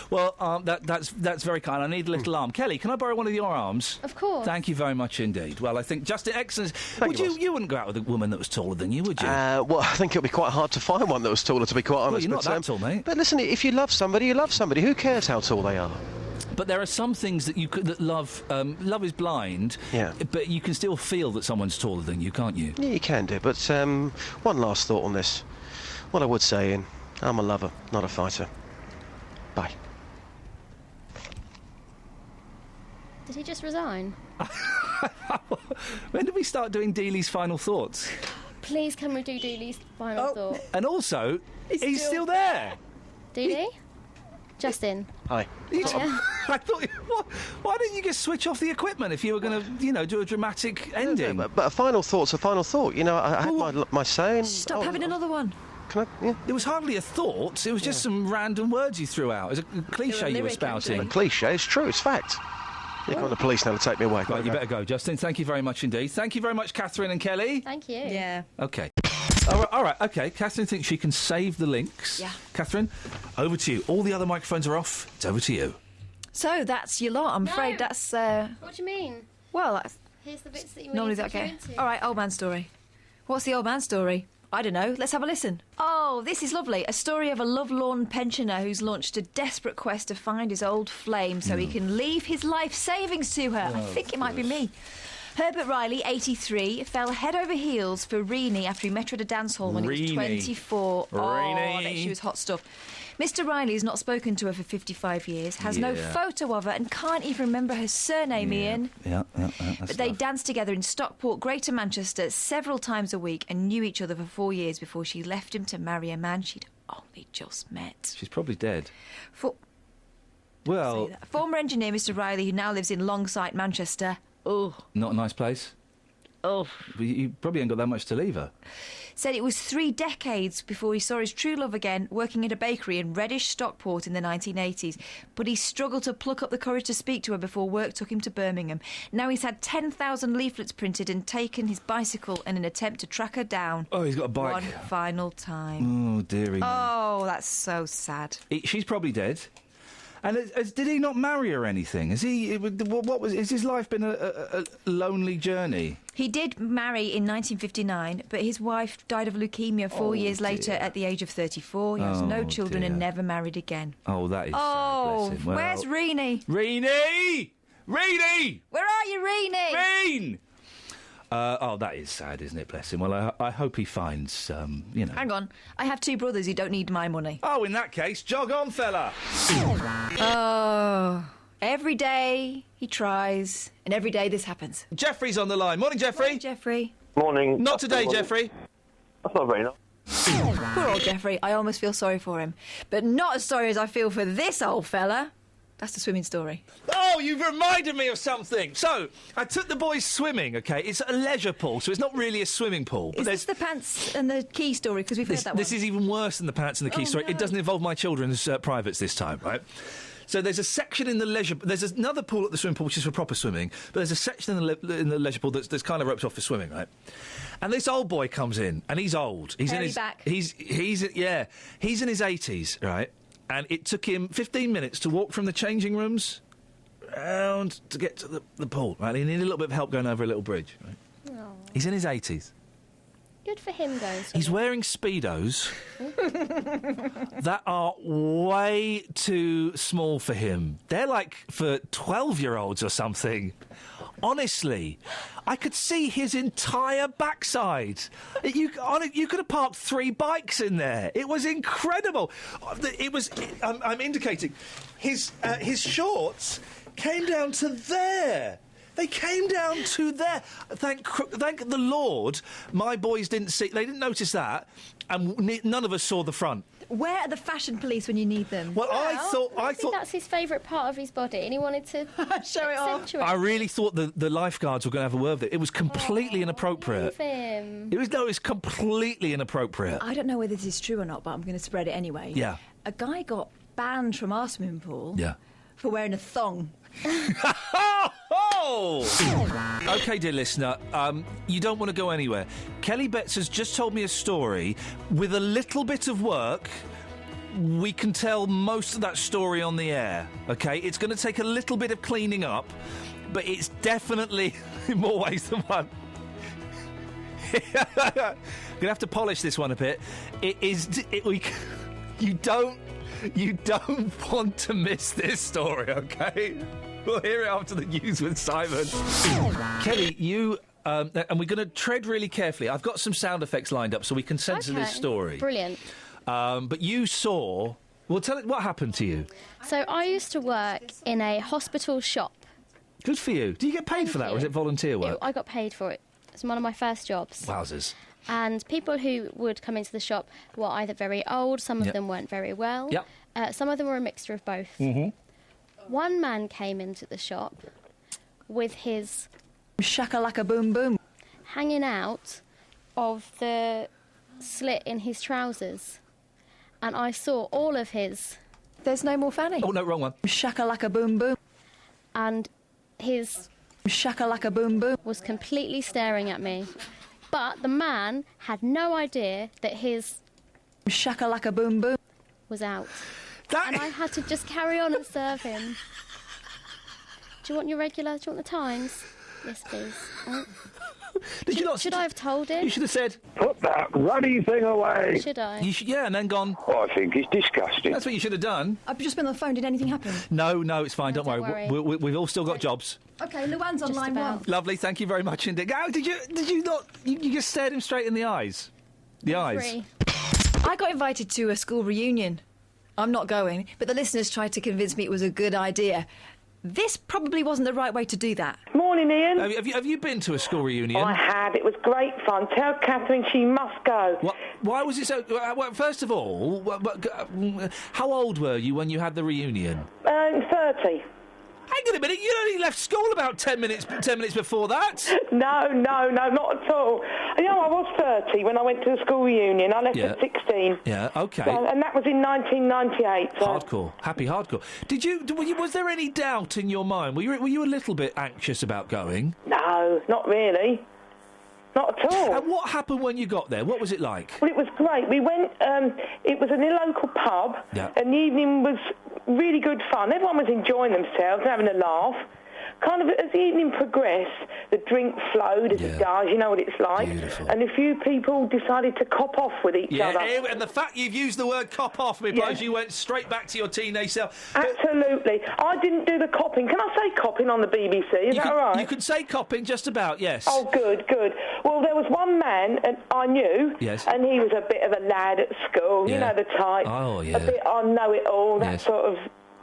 Well, that's very kind. I need a little arm. Kelly, can I borrow one of your arms? Of course. Thank you very much indeed. Well, I think Justin, excellent. You wouldn't go out with a woman that was taller than you, would you? Well, I think it would be quite hard to find one that was taller, to be quite honest. Well, you're not that tall, mate. But listen, if you love somebody, you love somebody. Who cares how tall they are? But there are some things that love is blind. Yeah. But you can still feel that someone's taller than you, can't you? Yeah, you can do. But one last thought on this. What I would say, Ian, I'm a lover, not a fighter. Bye. Did he just resign? When did we start doing Dealey's final thoughts? Please, can we do Dealey's final thought? And also, he's still there. Dealey? Justin. Hi. I thought. Why didn't you just switch off the equipment if you were going to, do a dramatic ending? But a final thought's a final thought. I had my say. And, Stop having another one. Can I? Yeah. It was hardly a thought. It was just some random words you threw out. It was a cliche you were spouting. A cliche. It's true. It's fact. You've got the police now to take me away. Right, you better go, Justin. Thank you very much indeed. Thank you very much, Catherine and Kelly. Thank you. Yeah. OK. All right, OK. Catherine thinks she can save the links. Yeah. Catherine, over to you. All the other microphones are off. It's over to you. So that's your lot. I'm afraid that's... What do you mean? Well, here's the bits that you normally need to okay. into. All right, old man story. What's the old man story? I don't know. Let's have a listen. Oh, this is lovely. A story of a lovelorn pensioner who's launched a desperate quest to find his old flame so he can leave his life savings to her. I think it might be me. Herbert Riley, 83, fell head over heels for Reenie after he met her at a dance hall when he was 24. Oh, I bet she was hot stuff. Mr. Riley's not spoken to her for 55 years, has no Yeah. photo of her, and can't even remember her surname, Ian. Yeah, that's But they tough. danced together in Stockport, Greater Manchester, several times a week and knew each other for 4 years before she left him to marry a man she'd only just met. She's probably dead. Well, former engineer Mr. Riley, who now lives in Longsight, Manchester. Oh, Not a nice place. oh. You probably ain't got that much to leave her. Said it was 3 decades before he saw his true love again, working at a bakery in Reddish, Stockport in the 1980s. But he struggled to pluck up the courage to speak to her before work took him to Birmingham. Now he's had 10,000 leaflets printed and taken his bicycle in an attempt to track her down. Oh, he's got a bike. One final time. Oh, dearie. Oh, that's so sad. She's probably dead. And did he not marry her or anything? Has he? Has his life been a lonely journey? He did marry in 1959, but his wife died of leukemia 4 years later at the age of 34. He has no children and never married again. Oh, that is sad, Oh, bless him. Well, where's Reenie? Reenie! Reenie! Where are you, Reenie? Reen! That is sad, isn't it? Bless him. Well, I hope he finds, Hang on. I have 2 brothers who don't need my money. Oh, in that case, jog on, fella. Oh, every day he tries, and every day this happens. Jeffrey's on the line. Morning, Jeffrey. Morning, Jeffrey. Morning. Not today, Jeffrey. That's not very nice. Poor old Jeffrey. I almost feel sorry for him. But not as sorry as I feel for this old fella. That's the swimming story. Oh, you've reminded me of something. So, I took the boys swimming, OK? It's a leisure pool, so it's not really a swimming pool. But Is this the pants and the key story? Because we've heard that one. This is even worse than the pants and the key story. No. It doesn't involve my children's privates this time, right? So there's a section in the leisure... There's another pool at the swimming pool which is for proper swimming, but there's a section in the leisure pool that's kind of roped off for swimming, right? And this old boy comes in, and he's old. He's in his back. He's in his 80s, right? And it took him 15 minutes to walk from the changing rooms round to get to the pool, right? He needed a little bit of help going over a little bridge, right? Aw. He's in his 80s. Good for him going He's wearing Speedos that are way too small for him. They're like for 12-year-olds or something. Honestly, I could see his entire backside. You could have parked 3 bikes in there. It was incredible. I'm indicating his shorts came down to there. They came down to there. Thank the Lord, my boys didn't see. They didn't notice that, and none of us saw the front. Where are the fashion police when you need them? Well, I thought that's his favourite part of his body, and he wanted to show it off. I really thought the lifeguards were going to have a word with it. It was completely inappropriate. Leave him. It was completely inappropriate. I don't know whether this is true or not, but I'm going to spread it anyway. Yeah. A guy got banned from our swimming pool. Yeah. For wearing a thong. OK, dear listener, you don't want to go anywhere. Kelly Betts has just told me a story. With a little bit of work, we can tell most of that story on the air, OK? It's going to take a little bit of cleaning up, but it's definitely, in more ways than one... Gonna have to polish this one a bit. You don't want to miss this story, OK? We'll hear it after the news with Simon. Kelly, you... and we're going to tread really carefully. I've got some sound effects lined up so we can censor this story. Brilliant. But you saw... Well, tell it what happened to you. So I used to work in a hospital shop. Good for you. Do you get paid for that, or is it volunteer work? I got paid for it. It's one of my first jobs. Wowzers. And people who would come into the shop were either very old, some of them weren't very well. Yep. Some of them were a mixture of both. Mm-hmm. One man came into the shop with his... shakalaka boom boom. Hanging out of the slit in his trousers. And I saw all of his... There's no more fanny. Oh, no, wrong one. Shakalaka boom boom. And his... shakalaka boom boom. Was completely staring at me. But the man had no idea that his... shakalaka boom boom. Was out. And I had to just carry on and serve him. Do you want your regular? Do you want the Times? Yes, please. Should I have told him? You should have said, "Put that ruddy thing away." Should I? Yeah, and then gone. Oh, I think it's disgusting. That's what you should have done. I've just been on the phone. Did anything happen? No, it's fine. Don't worry. We've all still got jobs. OK, Luann's on line 1. Lovely. Thank you very much indeed. Oh, did you not? You just stared him straight in the eyes. The eyes. I got invited to a school reunion I'm not going, but the listeners tried to convince me it was a good idea. This probably wasn't the right way to do that. Morning, Ian. Have you been to a school reunion? I have. It was great fun. Tell Catherine she must go. What? Why was it so... Well, first of all, how old were you when you had the reunion? 30. Hang on a minute, you only left school about 10 minutes before that. No, not at all. You know, I was 30 when I went to the school reunion. I left at 16. Yeah, OK. So, and that was in 1998. So. Hardcore. Happy hardcore. Was there any doubt in your mind? Were you a little bit anxious about going? No, not really. Not at all. And what happened when you got there? What was it like? Well, it was great. We went, it was in a local pub, and the evening was really good fun. Everyone was enjoying themselves, having a laugh. Kind of, as the evening progressed, the drink flowed as it does, you know what it's like. Beautiful. And a few people decided to cop off with each other. And the fact you've used the word cop off implies you went straight back to your teenage self. Absolutely. I didn't do the copping. Can I say copping on the BBC? Is that all right? You could say copping, just about, yes. Oh, good. Well, there was one man I knew, and he was a bit of a lad at school, you know the type. Oh, yeah. A bit know-it-all, that sort of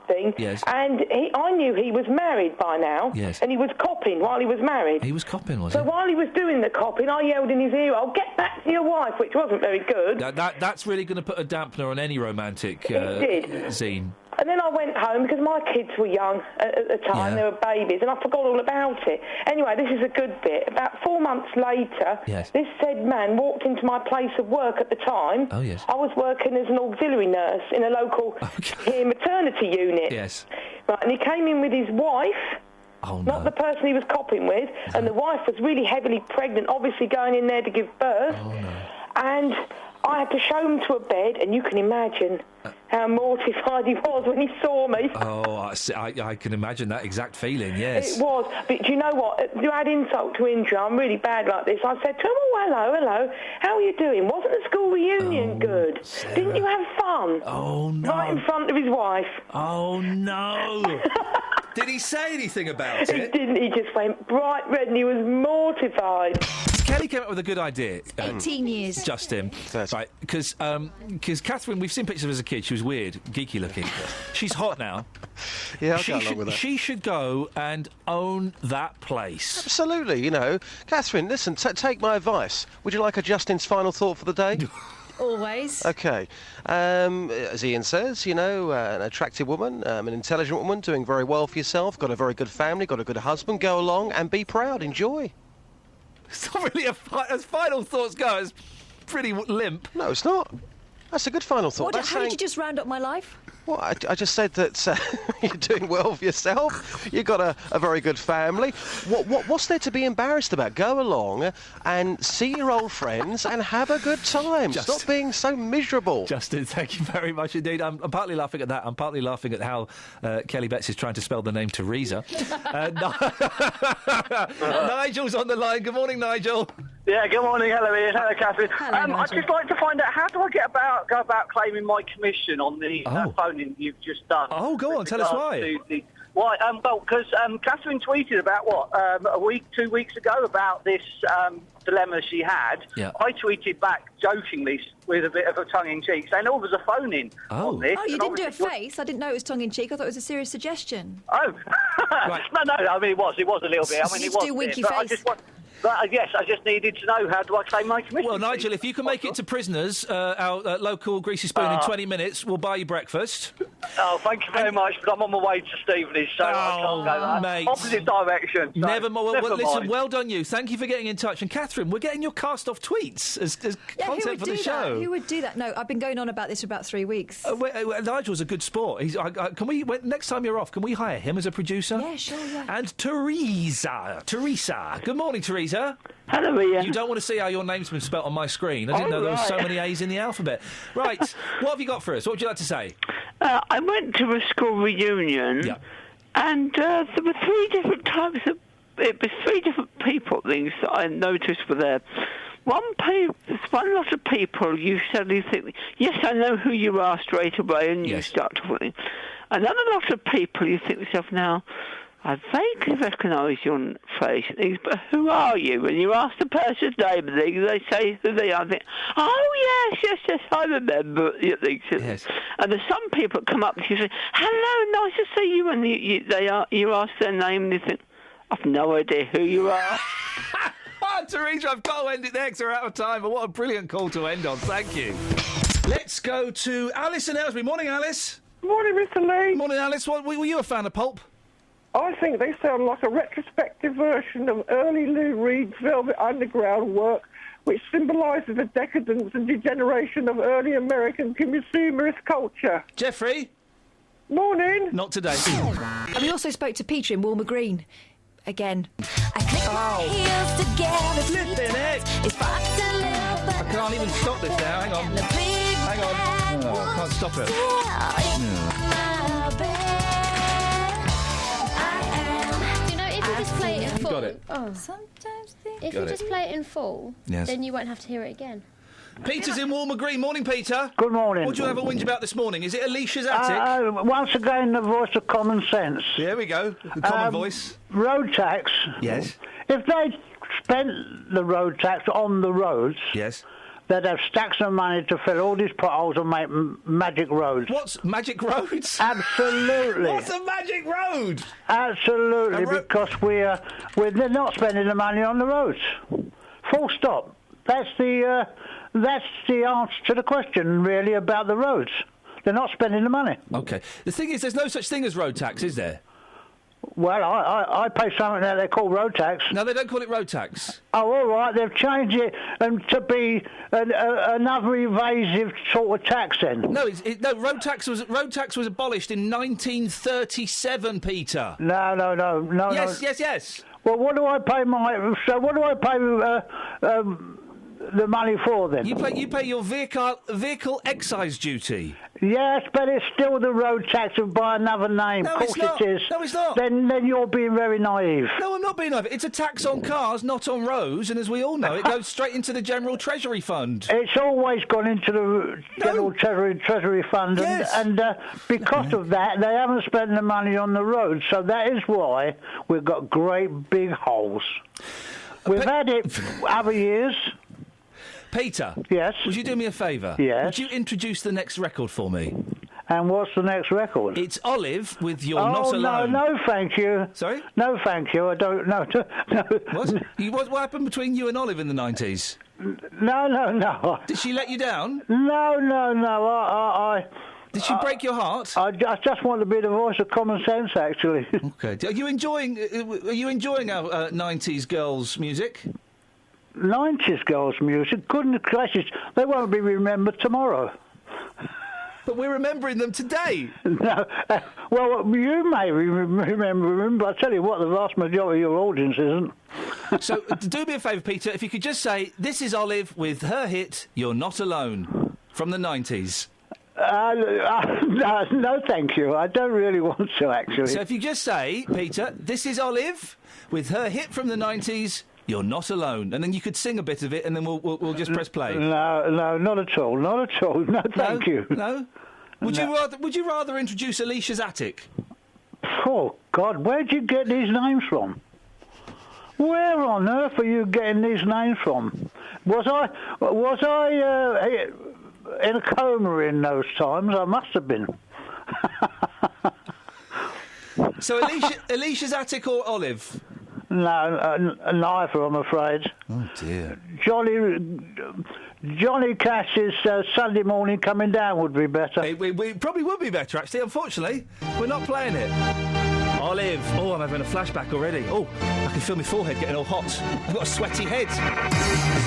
thing. Yes. And I knew he was married by now. Yes. And he was copping while he was married. He was copping, was So he? while he was doing the copping, I yelled in his ear, "I'll get back to your wife," which wasn't very good. That's really going to put a dampener on any romantic scene. And then I went home because my kids were young at the time, they were babies, and I forgot all about it. Anyway, this is a good bit. About 4 months later, this said man walked into my place of work at the time. Oh, yes. I was working as an auxiliary nurse in a local maternity unit. Yes. Right, and he came in with his wife. Oh, Not the person he was copping with, and the wife was really heavily pregnant, obviously going in there to give birth. Oh, no. And I had to show him to a bed, and you can imagine how mortified he was when he saw me. Oh, I can imagine that exact feeling, yes. It was. But do you know what? To add insult to injury, I'm really bad like this. I said to him, "Oh, hello. How are you doing? Wasn't the school reunion good? Sarah. Didn't you have fun?" Oh, no. Right in front of his wife. Oh, no. Did he say anything about it? He didn't. He just went bright red and he was mortified. Kelly came up with a good idea. 18 years. Justin. Right, because Catherine, we've seen pictures of her as a kid. She was weird, geeky looking. She's hot now. Yeah, I'll go along with that. She should go and own that place. Absolutely, you know. Catherine, listen, take my advice. Would you like a Justin's final thought for the day? Always. OK. As Ian says, you know, an attractive woman, an intelligent woman, doing very well for yourself, got a very good family, got a good husband, go along and be proud, enjoy. It's not really as final thoughts go, it's pretty limp. No, it's not. That's a good final thought. How did you just round up my life? Well, I just said that you're doing well for yourself. You've got a very good family. What's there to be embarrassed about? Go along and see your old friends and have a good time. Stop being so miserable. Justin, thank you very much indeed. I'm partly laughing at that. I'm partly laughing at how Kelly Betts is trying to spell the name Teresa. Nigel's on the line. Good morning, Nigel. Yeah, good morning. Hello, Ian. Hello, Catherine. I'd just like to find out, how do I go about claiming my commission on the phoning you've just done? Oh, go on. Tell us why. Why? Well, because Catherine tweeted about, a week, 2 weeks ago about this dilemma she had. Yeah. I tweeted back jokingly with a bit of a tongue-in-cheek saying, "Oh, there's a phone-in on this." Oh, you didn't do a face? I didn't know it was tongue-in-cheek. I thought it was a serious suggestion. Oh. No, I mean, it was a little bit. I mean, it was. Do winky face. Yes, I just needed to know, how do I claim my commission? Well, Nigel, if you can make it to Prisoners, our local Greasy Spoon, in 20 minutes, we'll buy you breakfast. Oh, thank you very much, but I'm on my way to Stevenage, so I can't go that. Mate. Opposite direction. So Never more. Well, listen, mind. well done you. Thank you for getting in touch. And Catherine, we're getting your cast-off tweets as content for the show. Who would do that? No, I've been going on about this for about 3 weeks. Nigel's a good sport. Next time you're off, can we hire him as a producer? Yeah, sure, yeah. And Teresa. Good morning, Teresa. Hello, Ian. You don't want to see how your name's been spelt on my screen. I didn't know there were so many A's in the alphabet. Right, what have you got for us? What would you like to say? I went to a school reunion, and there were 3 different types of... It was 3 different people things that I noticed were there. One lot of people, you suddenly think, yes, I know who you are straight away, and you start talking. Another lot of people, you think to yourself, now, I vaguely recognise your face and things, but who are you? When you ask the person's name and things, they say who they are. I think, oh, yes, I remember. Yes. And there's some people that come up and you say, hello, nice to see you, and you ask their name and you think, I've no idea who you are. Teresa, I've got to end it there because we're out of time, but what a brilliant call to end on. Thank you. Let's go to Alice in Aylesbury. Morning, Alice. Morning, Mr. Lee. Morning, Alice. Were you a fan of Pulp? I think they sound like a retrospective version of early Lou Reed's Velvet Underground work, which symbolises the decadence and degeneration of early American consumerist culture. Jeffrey? Morning. Not today. And we also spoke to Peter in Walmer Green. Again. Flipping it! I can't even stop this now. Hang on. Hang on. Oh, I can't stop it. You know, if you just play it in full... Got it. Oh. Sometimes if you just play it in full, Yes. then you won't have to hear it again. Peter's in Walmer Green. Morning, Peter. Good morning. What do you have a whinge about this morning? Is it Alicia's attic? Once again, the voice of common sense. Here we go. The common voice. Road tax. Yes. If they spent the road tax on the roads... Yes. They'd have stacks of money to fill all these potholes and make magic roads. What's magic roads? Absolutely. What's a magic road? Absolutely, because we're not spending the money on the roads. Full stop. That's the answer to the question, really, about the roads. They're not spending the money. OK. The thing is, there's no such thing as road tax, is there? Well, I pay something that they call road tax. No, they don't call it road tax. Oh, all right, they've changed it to be another evasive sort of tax then. No, road tax was abolished in 1937, Peter. No. Yes. Well, what do I pay the money for then? You pay your vehicle excise duty. Yes, but it's still the road tax by another name. No, of course it's not. it is. No, it's not. Then you're being very naive. No, I'm not being naive. It's a tax on cars, not on roads, and as we all know, it goes straight into the General Treasury Fund. It's always gone into the General Treasury Fund, yes. and because of that, they haven't spent the money on the roads, so that is why we've got great big holes. We've had it for other years. Peter. Yes? Would you do me a favour? Yes. Would you introduce the next record for me? And what's the next record? It's Olive with You're Not Alone. No, thank you. Sorry? No, thank you. I don't know. No. What happened between you and Olive in the 90s? No. Did she let you down? No. Did she break your heart? I just want to be the voice of common sense, actually. OK. Are you enjoying our 90s girls' music? 90s girls' music? Goodness gracious, they won't be remembered tomorrow. But we're remembering them today. No, well, you may remember them, but I tell you what, the vast majority of your audience isn't. So, do me a favour, Peter, if you could just say, this is Olive with her hit, You're Not Alone, from the 90s. No, thank you. I don't really want to, actually. So if you just say, Peter, this is Olive with her hit from the 90s, You're Not Alone, and then you could sing a bit of it, and then we'll just press play. No, not at all. No, thank you. No? Would you rather introduce Alicia's Attic? Oh God, where'd you get these names from? Where on earth are you getting these names from? Was I in a coma in those times? I must have been. So Alicia's Attic or Olive? No, neither, I'm afraid. Oh dear. Johnny Cash's Sunday Morning Coming Down would be better. We probably would be better, actually. Unfortunately, we're not playing it. Olive. Oh, I'm having a flashback already. Oh, I can feel my forehead getting all hot. I've got a sweaty head.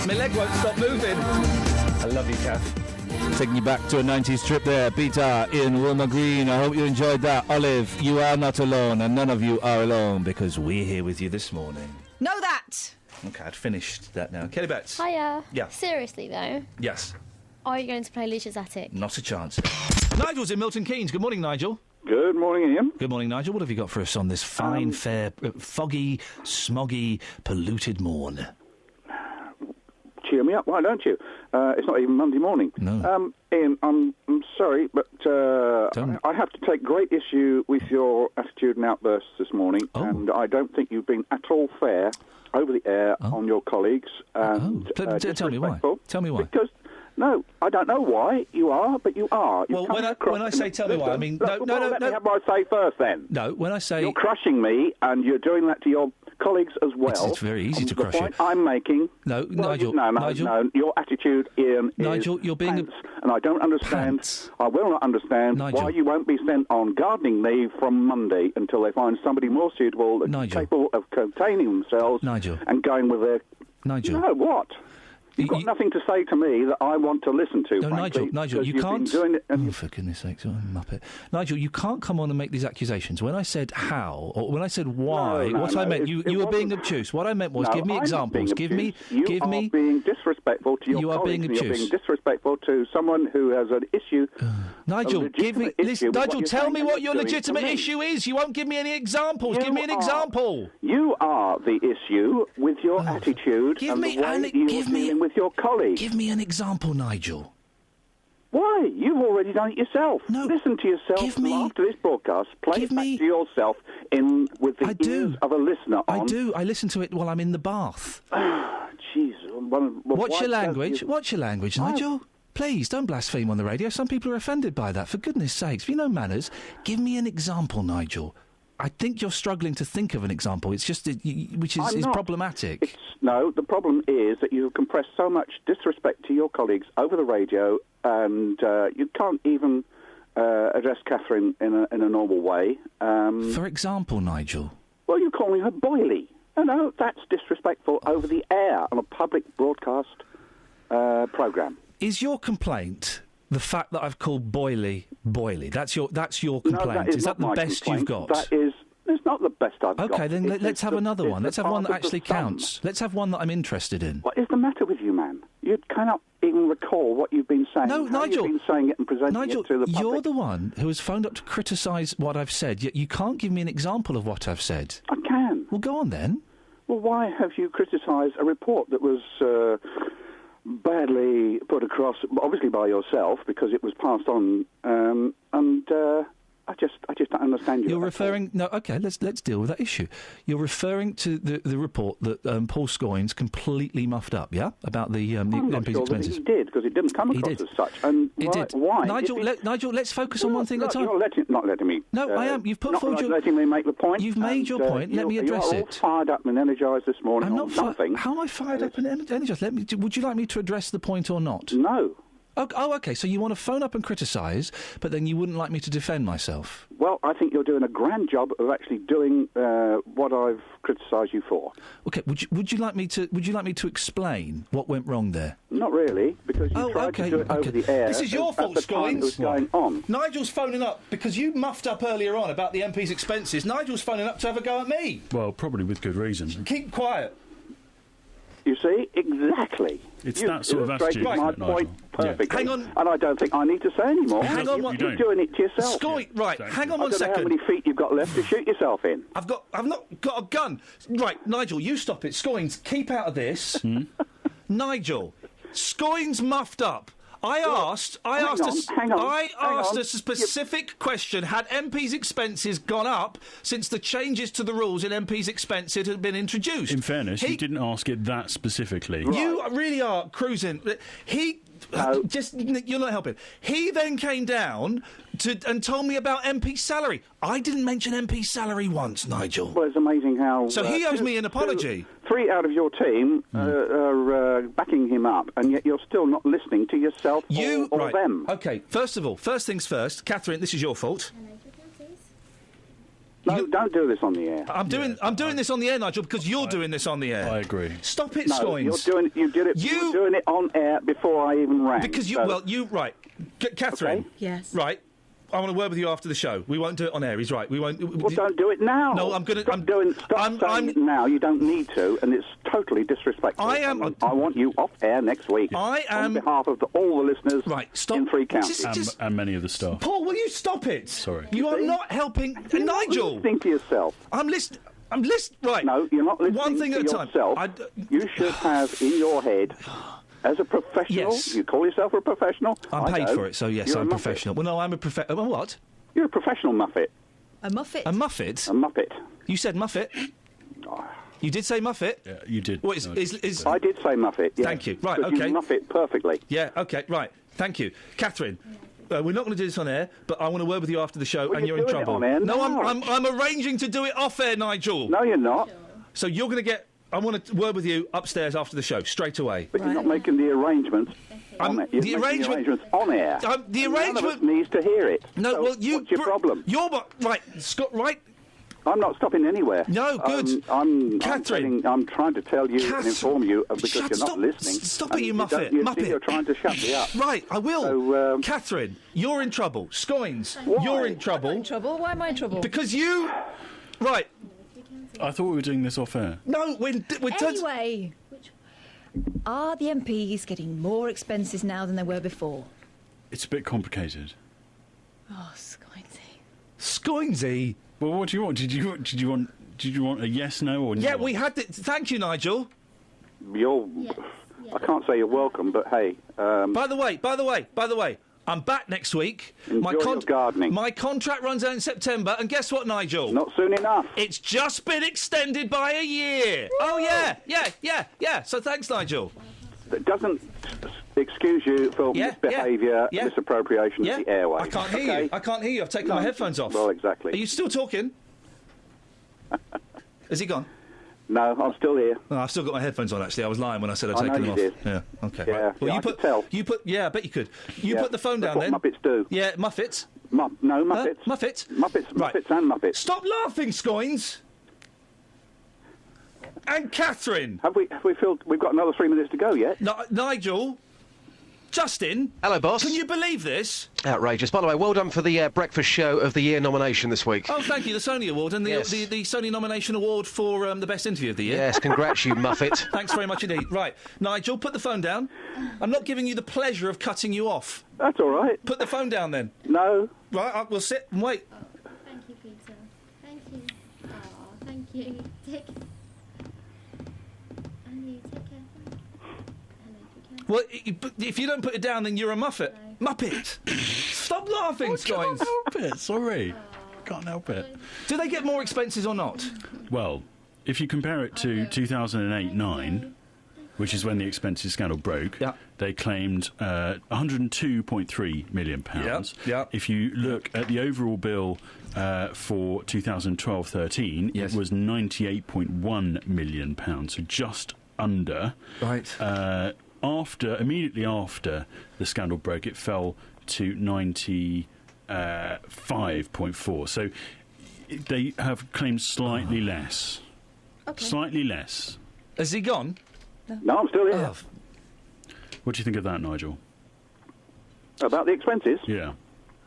My leg won't stop moving. I love you, Kath. Taking you back to a 90s trip there, Peter in Wilma Green. I hope you enjoyed that. Olive, you are not alone, and none of you are alone, because we're here with you this morning. Know that! OK, I'd finished that now. Kelly Betts. Hiya. Yeah. Seriously, though, Yes. are you going to play Alicia's Attic? Not a chance. Nigel's in Milton Keynes. Good morning, Nigel. Good morning, Ian. Good morning, Nigel. What have you got for us on this fine, fair, foggy, smoggy, polluted morn? cheer me up, why don't you? It's not even Monday morning. No. Iain, I'm sorry, but I have to take great issue with your attitude and outbursts this morning, and I don't think you've been at all fair over the air on your colleagues. And, Tell me why. Tell me why. Because, no, I don't know why you are, but you are. Well, when I say tell me why, I mean... Let me have my say first, then. No, when I say... You're crushing me, and you're doing that to your colleagues as well. It's very easy to crush you. The point I'm making... No, Nigel. Nigel. No, your attitude, Iain, Nigel, is you're being... pants, and I don't understand... I will not understand why you won't be sent on gardening leave from Monday until they find somebody more suitable and capable of containing themselves and going with their... Nigel. No, what? You've got nothing to say to me that I want to listen to, No, frankly, Nigel, you because can't... you've been doing it and for goodness sakes, what a muppet. Nigel, you can't come on and make these accusations. When I said how, or when I said why, I meant, you were being obtuse. What I meant was, give me examples. Give me... You are being disrespectful to your colleagues. You're being disrespectful to someone who has an issue... Nigel, Nigel, tell me what your legitimate issue is. You won't give me any examples. Give me an example. You are the issue with your attitude and the way you're dealing with your colleagues. Give me an example, Nigel. Why? You've already done it yourself. No. Listen to yourself after this broadcast. Play it back to yourself with the ears of a listener on. I do. I listen to it while I'm in the bath. Jeez. What's your language? What's your language, Nigel? Please, don't blaspheme on the radio. Some people are offended by that. For goodness sakes, if you know manners, give me an example, Nigel. I think you're struggling to think of an example. It's just, which is problematic. No, the problem is that you have compressed so much disrespect to your colleagues over the radio, and you can't even address Catherine in a normal way. For example, Nigel? Well, you're calling her boily. No, that's disrespectful over the air on a public broadcast programme. Is your complaint the fact that I've called boily? That's your complaint. No, is that the best you've got? It's not the best I've got. Okay, then let's have another one. Let's have one that actually counts. Let's have one that I'm interested in. What is the matter with you, man? You cannot even recall what you've been saying. No, Nigel. You've been saying it and presenting Nigel, it to the public. You're the one who has phoned up to criticise what I've said, yet you can't give me an example of what I've said. I can. Well, go on then. Well, why have you criticised a report that was badly put across, obviously by yourself, because it was passed on, I just don't understand you. You're referring... No, OK, let's deal with that issue. You're referring to the report that Paul Scoynes completely muffed up, yeah? About the MP's expenses. He did, because it didn't come across as such. And why? Nigel, let's focus on one thing at a time. You're not letting me... No, I am. You've put forward your... Not letting me make the point. You've made your point. Let me address it. You're all fired up and energised this morning. I'm not something. How am I fired up and energised? Would you like me to address the point or not? No. Oh, OK, so you want to phone up and criticise, but then you wouldn't like me to defend myself? Well, I think you're doing a grand job of actually doing what I've criticised you for. OK, would you like me to explain what went wrong there? Not really, because you tried to do it over the air. This is your fault, Scoynes. It was going on. Nigel's phoning up because you muffed up earlier on about the MP's expenses. Nigel's phoning up to have a go at me. Well, probably with good reason. Keep quiet. You see, exactly. It's that sort of attitude, my isn't it, point perfectly. Hang on. And I don't think I need to say any more. Hang on, you're doing it to yourself. Hang on one second. I don't know how many feet you've got left to shoot yourself in. I've not got a gun. Right, Nigel, you stop it. Scoynes, keep out of this. Nigel, Scoynes muffed up. I asked a specific question. Had MP's expenses gone up since the changes to the rules in MP's expenses had been introduced? In fairness, you didn't ask it that specifically. Right. You really are cruising. You're not helping. He then came down and told me about MP's salary. I didn't mention MP's salary once, Nigel. Well, it's amazing how... So he owes me an apology. 3 out of your team are backing him up, and yet you're still not listening to yourself or them. OK, first of all, first things first, Catherine, this is your fault. No, don't do this on the air. I'm doing this on the air, Nigel, because you're doing this on the air. I agree. Stop it, no, Scoynes. You were doing it on air before I even rang. Because Catherine. Okay. Yes. Right. I want to word with you after the show. We won't do it on air. He's right. We won't. Well, don't do it now. No, I'm going to. Stop saying it now. You don't need to, and it's totally disrespectful. I want you off air next week. On behalf of all the listeners. Right. Stop. In 3 counties. And many of the staff. Paul, will you stop it? Sorry. You are not helping, Nigel. Listening to yourself. I'm listening. Right. No, you're not listening One thing to at a time. yourself. You should have in your head As a professional? Yes. You call yourself a professional? I'm I paid know. for it, so yes, You're I'm a a muppet. professional. Well, no, I'm a professional. What? You're a professional muppet. A muffet? A muffet? A muppet. You said muffet? You did say muffet? Yeah, you did. What is... I did say muffet, yes. Thank you. Right, 'Cause OK. You muffet perfectly. Yeah, OK, right. Thank you. Catherine, we're not going to do this on air, but I want to word with you after the show, Well, and you're you're in doing it trouble. on air No, now. I'm arranging to do it off air, Nigel. No, you're not. So you're going to get... I want to word with you upstairs after the show, straight away. But you're not making the arrangements on air. You're the making arrangement- the arrangements on air. The And arrangement... None of us needs to hear it. No, So well, you... what's your problem? You're... Right, Scott, right... I'm not stopping anywhere. No, good. Catherine. I'm trying to tell you and inform you because you're not listening. Stop it, And you don't- muffet. you Muppet. see, you're trying to shut me up. Right, I will. So, Catherine, you're in trouble. Scoins, Why? you're in trouble. I'm in trouble? Why am I in trouble? Because you... Right. I thought we were doing this off air. No, we're Anyway, are the MPs getting more expenses now than they were before? It's a bit complicated. Oh, Scoinsy. Scoinsy? Well, what do you want? Did you want a yes, no, or no? Yeah, we had... Thank you, Nigel. I can't say you're welcome, but hey. By the way, I'm back next week. Enjoy your gardening. My contract runs out in September, and guess what, Nigel? Not soon enough. It's just been extended by a year. Woo! Oh, yeah. So thanks, Nigel. It doesn't excuse you for misbehaviour, misappropriation of the airwaves. I can't hear you. I can't hear you. I've taken my headphones off. Well, exactly. Are you still talking? Has he gone? No, I'm still here. Oh, I've still got my headphones on, actually. I was lying when I said I'd I know taken them you off. did. Yeah, OK. Yeah, right. Well, yeah, you I could tell. Yeah, I bet you could. You Yeah, put the phone that's down, then. what Muppets do. Yeah, Muffets. No, Muppets. Muffets? Muppets and Muppets. Stop laughing, Scoins! And Catherine! Have we filled... We've got another 3 minutes to go yet? Nigel? Justin? Hello, boss. Can you believe this? Outrageous. By the way, well done for the breakfast show of the year nomination this week. Oh, thank you. The Sony Award and the Sony Nomination Award for the Best Interview of the Year. Yes, congrats, you muffet. Thanks very much indeed. Right, Nigel, put the phone down. I'm not giving you the pleasure of cutting you off. That's all right. Put the phone down, then. No. Right, we'll sit and wait. Thank you, Peter. Thank you. Oh, thank you. Take care. And you take care. Well, if you don't put it down, then you're a muffet. Muppet! Stop laughing, Scoins! Can't help it, sorry. Can't help it. Do they get more expenses or not? Well, if you compare it to 2008-9, which is when the expenses scandal broke, they claimed £102.3 million. If you look at the overall bill for 2012-13, it was £98.1 million, so just under. Right. Immediately after the scandal broke, it fell to 95.4. So they have claimed slightly less. Okay. Slightly less. Has he gone? No, I'm still here. What do you think of that, Nigel? About the expenses? Yeah.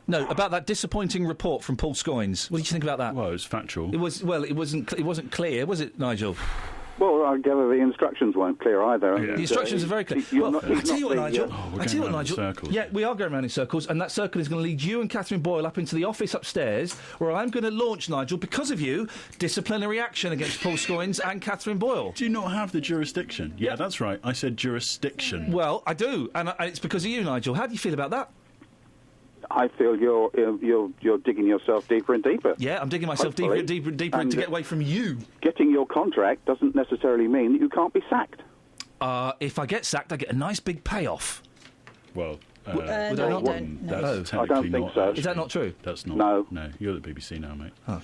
No, about that disappointing report from Paul Scoins. What did you think about that? Well, it was factual. It wasn't clear, was it, Nigel? Well, I gather the instructions weren't clear either. The instructions are very clear. I tell you what, Nigel. Yeah, we are going around in circles, and that circle is going to lead you and Catherine Boyle up into the office upstairs, where I'm going to launch, Nigel, because of you, disciplinary action against Paul Scoins and Catherine Boyle. Do you not have the jurisdiction? Yeah, that's right. I said jurisdiction. Well, I do, and it's because of you, Nigel. How do you feel about that? I feel you're digging yourself deeper and deeper. Yeah, I'm digging myself deeper and deeper to get away from you. Getting your contract doesn't necessarily mean that you can't be sacked. If I get sacked, I get a nice big payoff. Well, no, you don't. That's I don't think so. Is that not true? That's not. No. No, you're at the BBC now, mate. Oh.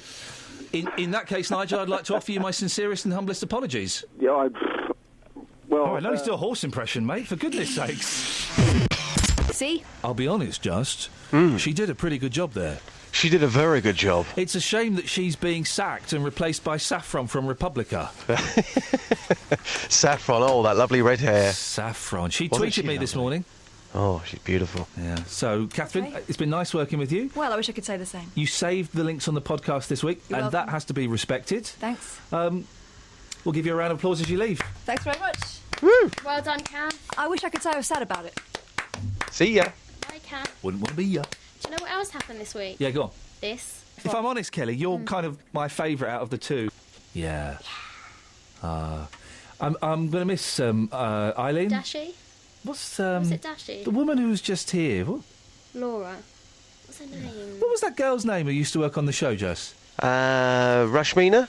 In that case, Nigel, I'd like to offer you my sincerest and humblest apologies. Yeah, I know you do a horse impression, mate, for goodness sakes. See? I'll be honest, Just. She did a pretty good job there. She did a very good job. It's a shame that she's being sacked and replaced by Saffron from Republica. Saffron, oh, that lovely red hair. Saffron. She Wasn't tweeted she me this lovely? morning. Oh, she's beautiful. Yeah. So, Catherine, it's been nice working with you. Well, I wish I could say the same. You saved the links on the podcast this week, You're and welcome. that has to be respected. Thanks. We'll give you a round of applause as you leave. Thanks very much. Woo! Well done, Kat. I wish I could say I was sad about it. See ya. Bye, Kat. Wouldn't want to be you. Do you know what else happened this week? Yeah, go on. This. If I'm honest, Kelly, you're kind of my favourite out of the two. Yeah. I'm going to miss Eileen. Dashy? Was it Dashy? The woman who was just here. Laura. What's her name? What was that girl's name who used to work on the show, Jess? Rashmina?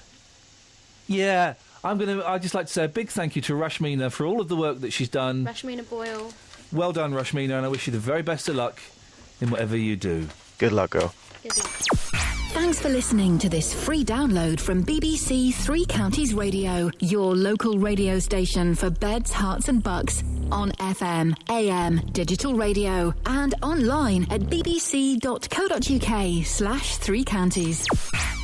Yeah. I'd just like to say a big thank you to Rashmina for all of the work that she's done. Rashmina Boyle. Well done, Rashmina, and I wish you the very best of luck in whatever you do. Good luck, girl. Good luck. Thanks for listening to this free download from BBC Three Counties Radio, your local radio station for beds, hearts and bucks, on FM, AM, digital radio, and online at bbc.co.uk/3counties.